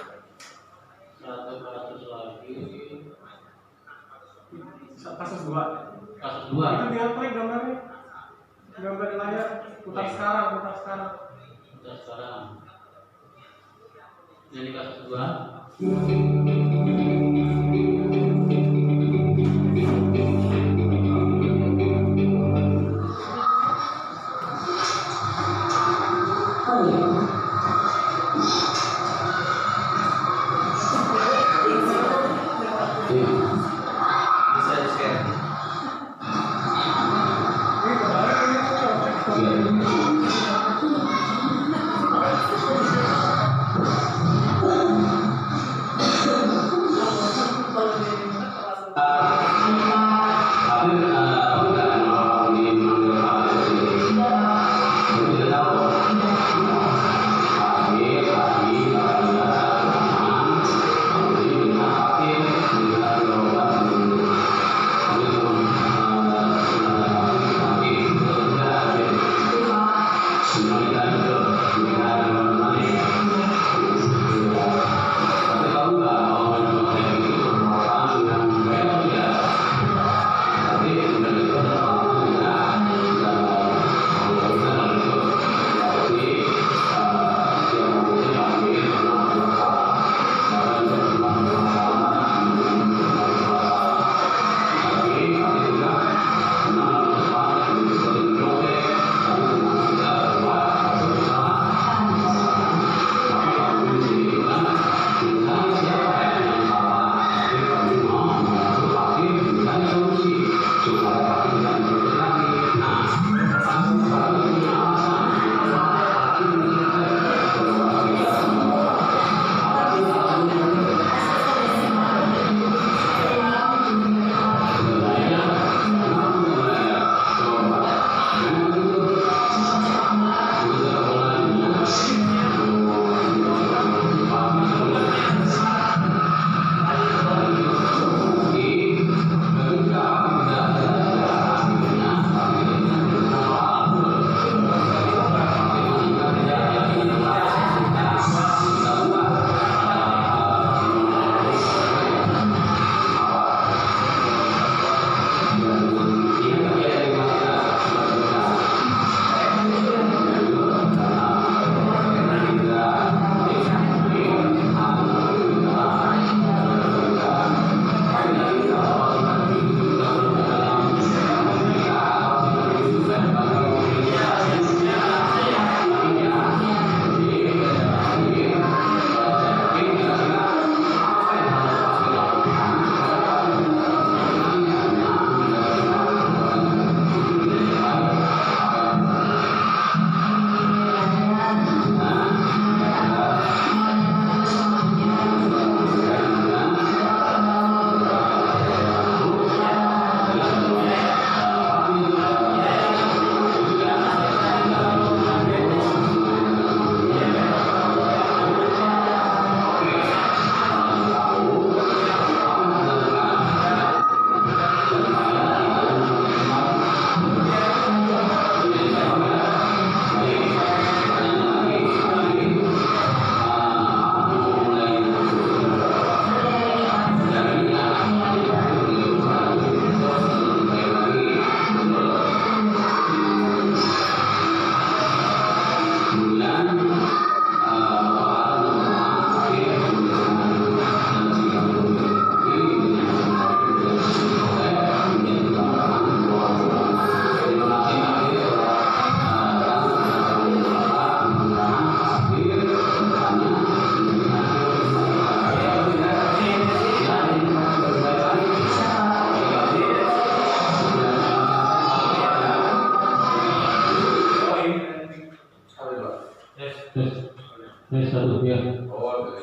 Satu kasus lagi. Kasus 2. Kasus 2. Itu dia klik gambarnya. Gambar di layar. Putar sekarang. Sudah sekarang. Jadi kasus 2. Bisa di-share.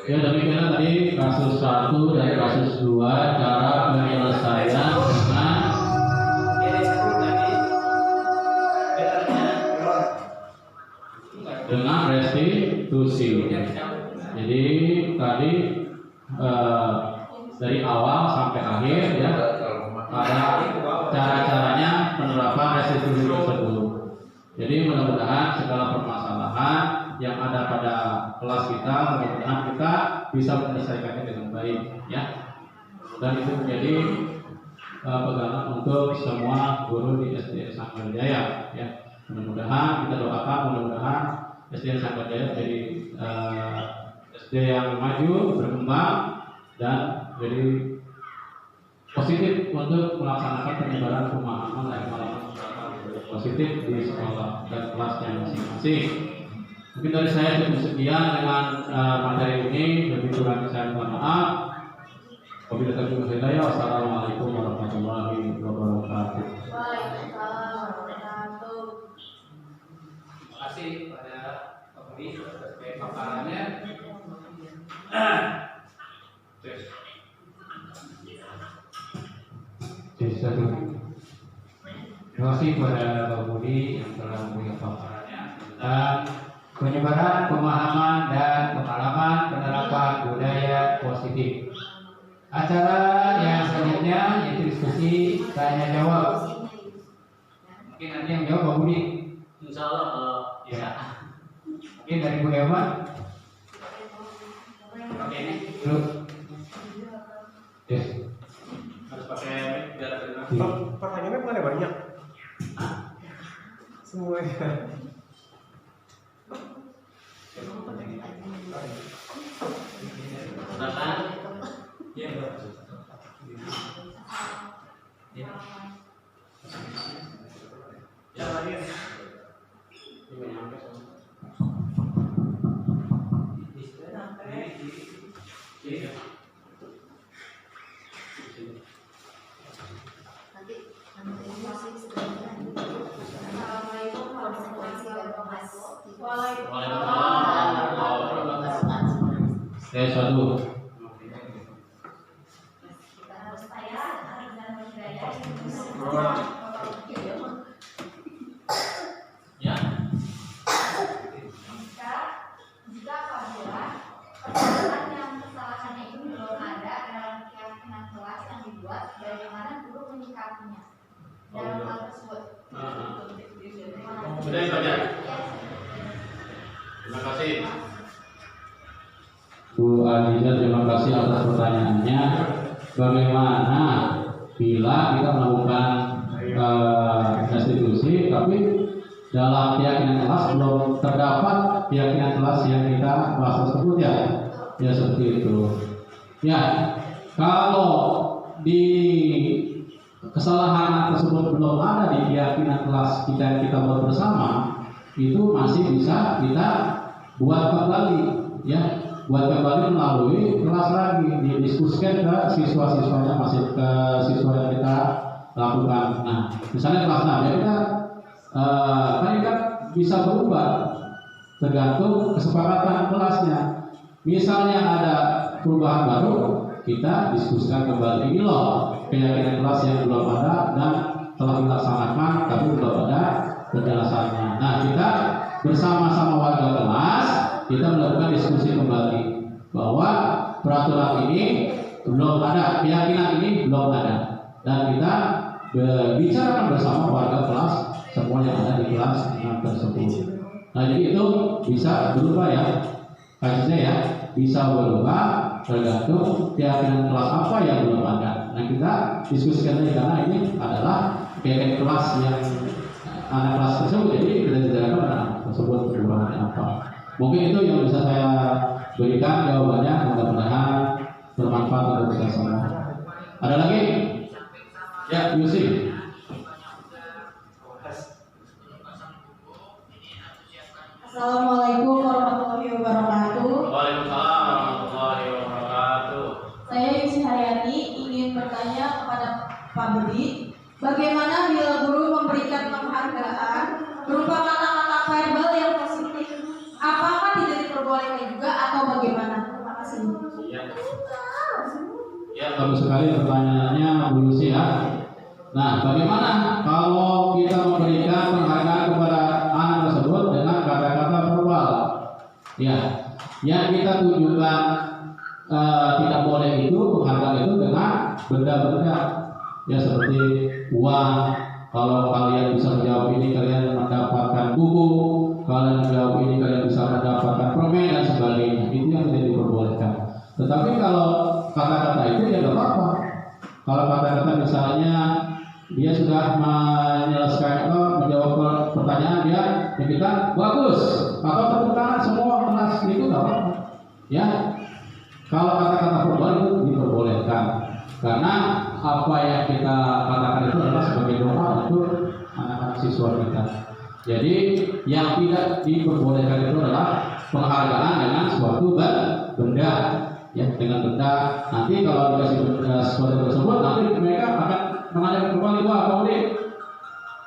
Ya, demikian tadi kasus 1 dan kasus 2 cara penyelesaian dengan restitusi. Jadi tadi dari awal sampai akhir ya ada cara-caranya penerapan restitusi tersebut. Jadi mudah-mudahan segala permasalahan yang ada pada kelas kita, mudah-mudahan kita bisa menyelesaikannya dengan baik, ya. Dan itu menjadi pegangan untuk semua guru di SD Sanggar Jaya, ya. Mudah-mudahan kita doakan, mudah-mudahan SD Sanggar Jaya jadi SD yang maju, berkembang, dan jadi positif untuk melaksanakan penyebaran pemahaman positif di sekolah dan kelasnya masing-masing. Mungkin dari saya cukup sekian dengan materi ini. Lebih kurang saya mohon maaf. Wabillahi taufiq wal hidayah. Wassalamualaikum warahmatullahi wabarakatuh. Waalaikumsalam warahmatullahi. Terima kasih pada pemberi atas paparannya. Terima kasih kepada Pak Budi yang telah memberikan paparannya tentang penyebaran pemahaman dan pengalaman penerapan budaya positif. Acara yang selanjutnya yaitu diskusi tanya jawab. Mungkin nanti yang jawab Pak Budi. Insya Allah Ya. Mungkin dari Bu Eva. Oke, dulu. Yes. Harus pakai biar ada. Pertanyaannya bukan banyak. Semuanya. silakan. Iya, Ya, lagi. Satu. Ya. Jika apabila permasalahan yang kesalahannya itu belum ada dalam keyakinan kelas yang dibuat, bagaimana guru menyikapinya dalam hal tersebut? Sudah itu aja. Terima kasih. Bu Adiza, terima kasih atas pertanyaannya. Bagaimana bila kita melakukan restitusi, tapi dalam keyakinan kelas belum terdapat keyakinan kelas yang kita bahas tersebut, ya? Ya seperti itu. Ya, kalau di kesalahan tersebut belum ada di keyakinan kelas kita yang kita buat bersama, itu masih bisa kita buat kembali, ya. Buat kembali melalui kelas lagi, didiskusikan ke siswa-siswanya, masih ke siswa yang kita lakukan. Nah, misalnya kelas 6 ya, kita kan bisa berubah tergantung kesepakatan kelasnya. Misalnya ada perubahan baru, kita diskusikan kembali. Ini loh keyakinan kelas yang belum ada dan telah dilaksanakan tapi belum ada penjelasannya. Nah, kita bersama-sama warga kelas kita melakukan diskusi kembali bahwa peraturan ini belum ada, keyakinan ini belum ada, dan kita bicarakan bersama warga kelas semua yang ada di kelas tersebut. Nah, jadi itu bisa berubah, ya, kasusnya, ya, bisa berubah tergantung keyakinan kelas apa yang belum ada. Nah, kita diskusikan lagi karena ini adalah keyakinan kelas yang anak kelas tersebut, jadi kita bicarakan anak tersebut perubahannya apa. Mungkin itu yang bisa saya berikan jawabannya, mudah-mudahan bermanfaat untuk kita semua. Ada lagi? Ya, Yusi. Assalamualaikum warahmatullahi wabarakatuh. Waalaikumsalam warahmatullahi wabarakatuh. Saya Yusi Haryati ingin bertanya kepada Pak Budi, bagaimana bila guru memberikan penghargaan berupa kata-kata verbal yang positif? Apakah tidak diperbolehkan juga atau bagaimana? Terima kasih. Ya, bagus sekali pertanyaannya Bu Lucy, ya. Nah, bagaimana kalau kita memberikan penghargaan kepada anak tersebut dengan kata-kata verbal? Ya, yang kita tunjukkan tidak boleh itu penghargaan itu dengan benda-benda, ya, seperti uang. Kalau kalian bisa menjawab ini, kalian mendapatkan buku. kalian menjawab ini kalian bisa mendapatkan permen dan sebagainya. Itu yang tidak diperbolehkan. Tetapi kalau kata-kata itu ya tidak apa-apa. Kalau kata-kata misalnya dia sudah menyelesaikan menjawab pertanyaan dia, ya kita bagus atau tepuk tangan semua kelas itu nggak apa-apa. Ya, kalau kata-kata verbal itu diperbolehkan karena apa yang kita katakan itu adalah sebagai doa untuk anak-anak siswa kita. Jadi yang tidak diperbolehkan itu adalah penghargaan dengan suatu benda, ya dengan benda. Nanti kalau dikasih benda sesuatu tersebut, nanti mereka akan menanyakan kembali, wah Pak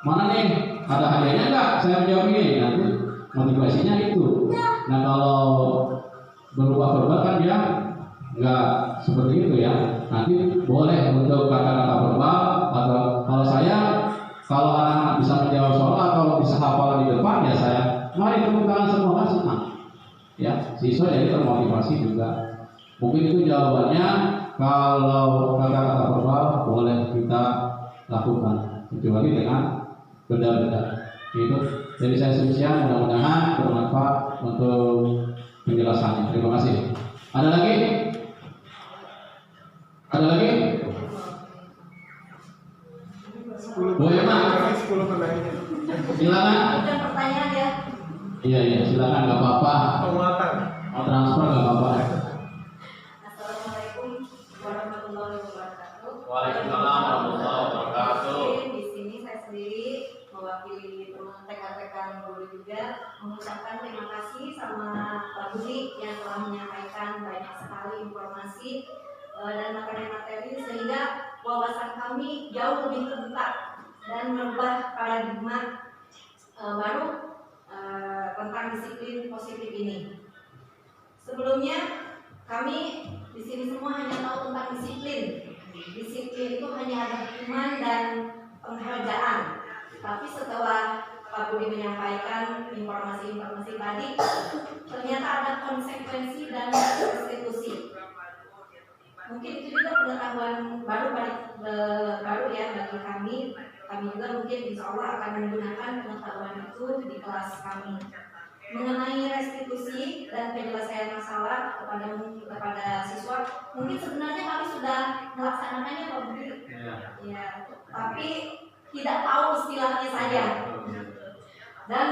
mana nih ada hadiahnya enggak? Saya menjawab ini. Nanti motivasinya itu. Nah kalau berupa verbal kan dia enggak seperti itu ya. Nanti boleh untuk kata-kata verbal atau kalau anak-anak bisa menjawab soal atau bisa hafalan di depan ya saya mari tepuk tangan semua kan senang. Ya siswa jadi termotivasi juga. Mungkin itu jawabannya. Kalau kata-kata verbal boleh kita lakukan kecuali dengan benda-benda. Itu dari saya sekian, mudah-mudahan bermanfaat untuk penjelasannya. Terima kasih. Ada lagi? Ada lagi? Bu Emma, silakan. Bukan pertanyaan ya. Iya, silakan, nggak apa-apa. Mau transfer nggak apa-apa. Assalamualaikum warahmatullahi wabarakatuh. Waalaikumsalam warahmatullahi wabarakatuh. Di sini saya sendiri mewakili teman rekan-rekan guru juga mengucapkan terima kasih sama Pak Budi yang telah menyampaikan banyak sekali informasi dan materi-materi sehingga wawasan kami jauh lebih terbuka dan merubah paradigma baru tentang disiplin positif ini. Sebelumnya kami di sini semua hanya tahu tentang disiplin. Disiplin itu hanya ada hukuman dan penghargaan. Tapi setelah Pak Budi menyampaikan informasi-informasi tadi, ternyata ada konsekuensi dan restitusi. Mungkin itu juga pengetahuan baru ya bagi kami. Kami juga mungkin insya Allah akan menggunakan pengetahuan itu di kelas kami. Mengenai restitusi dan penyelesaian masalah kepada siswa, mungkin sebenarnya kami sudah melaksanakannya Pak Budi. Ya, tapi tidak tahu istilahnya saja. Dan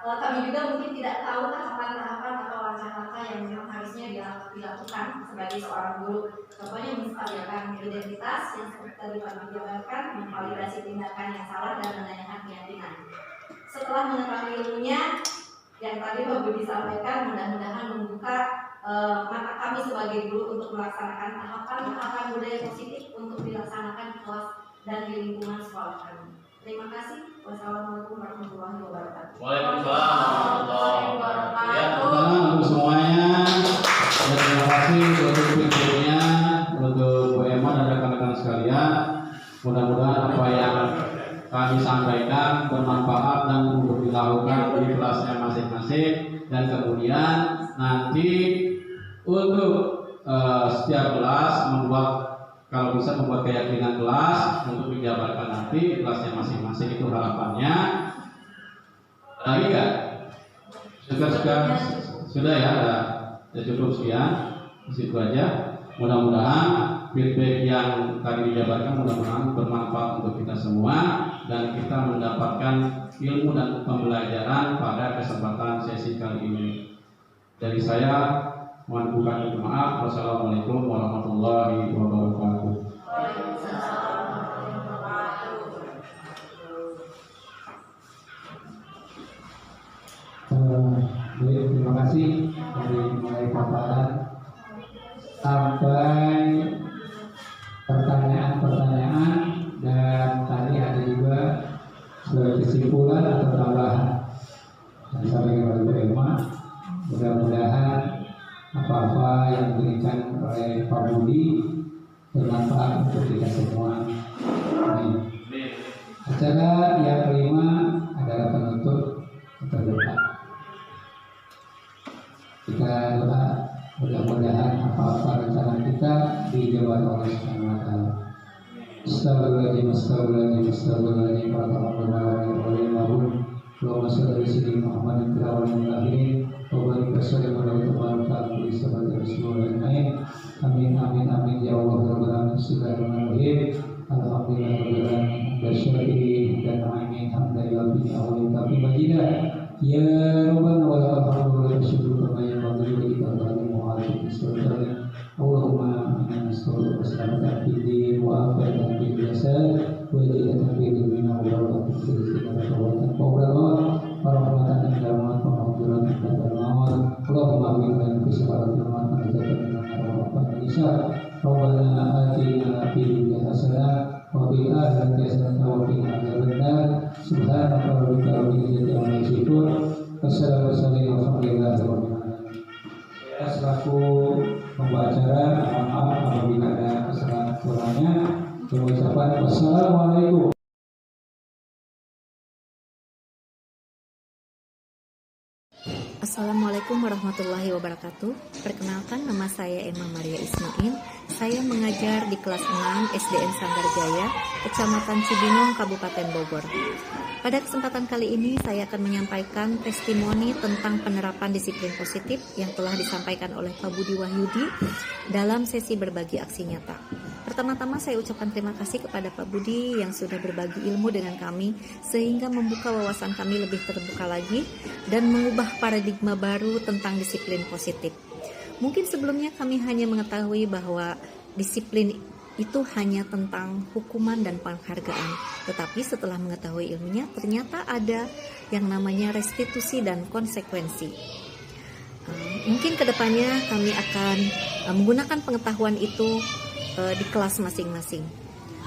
kami juga mungkin tidak tahu tahapan-tahapan atau langkah-langkah yang memang harusnya dilakukan sebagai seorang guru. Contohnya menstabilkan identitas yang seperti tadi Pak Budi jabarkan, memvalidasi tindakan yang salah dan menanyakan keyakinan. Setelah mengetahui ilmunya yang tadi Pak Budi sampaikan, mudah-mudahan membuka mata kami sebagai guru untuk melaksanakan tahapan-tahapan budaya positif untuk dilaksanakan di kelas dan di lingkungan sekolah kami. Terima kasih. Wassalamualaikum warahmatullahi wabarakatuh. Waalaikumsalam warahmatullahi wabarakatuh. Ya, Teman-teman untuk semuanya, terima kasih untuk videonya, untuk Bu Emma dan rekan-rekan sekalian. Mudah-mudahan apa yang kami sampaikan bermanfaat dan untuk dilakukan di kelasnya masing-masing, dan kemudian nanti untuk setiap kelas kalau bisa membuat keyakinan kelas untuk dijabarkan nanti di kelasnya masing-masing. Itu harapannya. Lagi nggak? Sudah ya, cukup sekian. Di situ aja. Mudah-mudahan feedback yang tadi dijabarkan mudah-mudahan bermanfaat untuk kita semua dan kita mendapatkan ilmu dan pembelajaran pada kesempatan sesi kali ini. Dari saya mohon bukan maaf. Wassalamualaikum warahmatullahi wabarakatuh. Baik, terima kasih dari mulai paparan sampai pertanyaan-pertanyaan, dan tadi ada juga sebagai kesimpulan atau tambahan yang disampaikan oleh Bu Emma. Mudah-mudahan apa-apa yang diberikan oleh Pak Budi bermanfaat untuk kita semua. Amin. Acara yang kelima adalah penutup atau doa. Kita doa mudah-mudahan apa-apa rencana kita dijawab oleh Subhanahu wa Ta'ala. Astagfirullahaladzim, astagfirullahaladzim, astagfirullahaladzim. Allahumma shalli ala sayyidina Muhammadin fil awwalin wal akhirin wa barik wa sallim ala kulli sahabat Rasulullah ajmain. Amin amin amin ya Allah ya Rabbal alamin. Bismillahirrahmanirrahim. Alhamdulillahirabbil alamin. Bersyukur dan amin hamdalillah bi awwalin tapi majidah. Ya Rabbana wa lakal hamdu wa syukur kama yanbaghi li jalali mu'azzim sultanik. Allahumma inna nas'aluka as-salamata fid din wa afiyatan fil jasad wa hidayatan fid dunya wa barakatan fil akhirati wa rahmatan inda maut wa maghfiratan inda maut. Allahumma amin fi salati wa najatan min ar-rahman Isa. Rabbana atina fid dunya hasanah wa fil akhirati hasanah wa qina adzabannar. Subhanaka rabbika rabbil izzati amma yasifun. Wassalamu alaikum. Saya selaku pembawa acara mohon maaf apabila ada kesalahan kurangnya. Mengucapkan wassalamualaikum. Assalamualaikum warahmatullahi wabarakatuh. Perkenalkan, nama saya Emma Maria Ismail. Saya mengajar di kelas 6 SDN Sanggar Jaya, Kecamatan Cibinong, Kabupaten Bogor. Pada kesempatan kali ini saya akan menyampaikan testimoni tentang penerapan disiplin positif yang telah disampaikan oleh Pak Budi Wahyudi dalam sesi berbagi aksi nyata. Pertama-tama saya ucapkan terima kasih kepada Pak Budi yang sudah berbagi ilmu dengan kami sehingga membuka wawasan kami lebih terbuka lagi dan mengubah paradigma baru tentang disiplin positif. Mungkin sebelumnya kami hanya mengetahui bahwa disiplin itu hanya tentang hukuman dan penghargaan. Tetapi setelah mengetahui ilmunya, ternyata ada yang namanya restitusi dan konsekuensi. Mungkin kedepannya kami akan menggunakan pengetahuan itu di kelas masing-masing.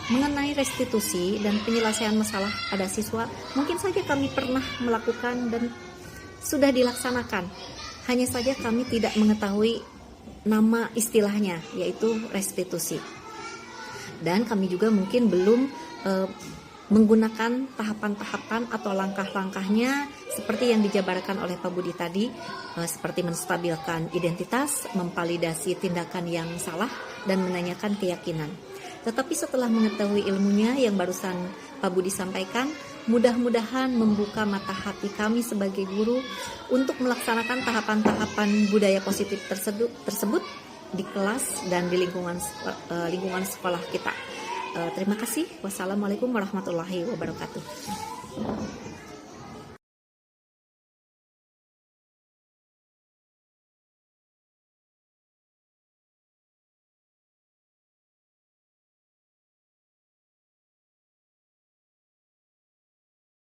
Mengenai restitusi dan penyelesaian masalah pada siswa, mungkin saja kami pernah melakukan dan sudah dilaksanakan. Hanya saja kami tidak mengetahui nama istilahnya, yaitu restitusi. Dan kami juga mungkin belum menggunakan tahapan-tahapan atau langkah-langkahnya seperti yang dijabarkan oleh Pak Budi tadi, seperti menstabilkan identitas, memvalidasi tindakan yang salah, dan menanyakan keyakinan. Tetapi setelah mengetahui ilmunya yang barusan Pak Budi sampaikan, mudah-mudahan membuka mata hati kami sebagai guru untuk melaksanakan tahapan-tahapan budaya positif tersebut di kelas dan di lingkungan sekolah kita. Terima kasih. Wassalamualaikum warahmatullahi wabarakatuh.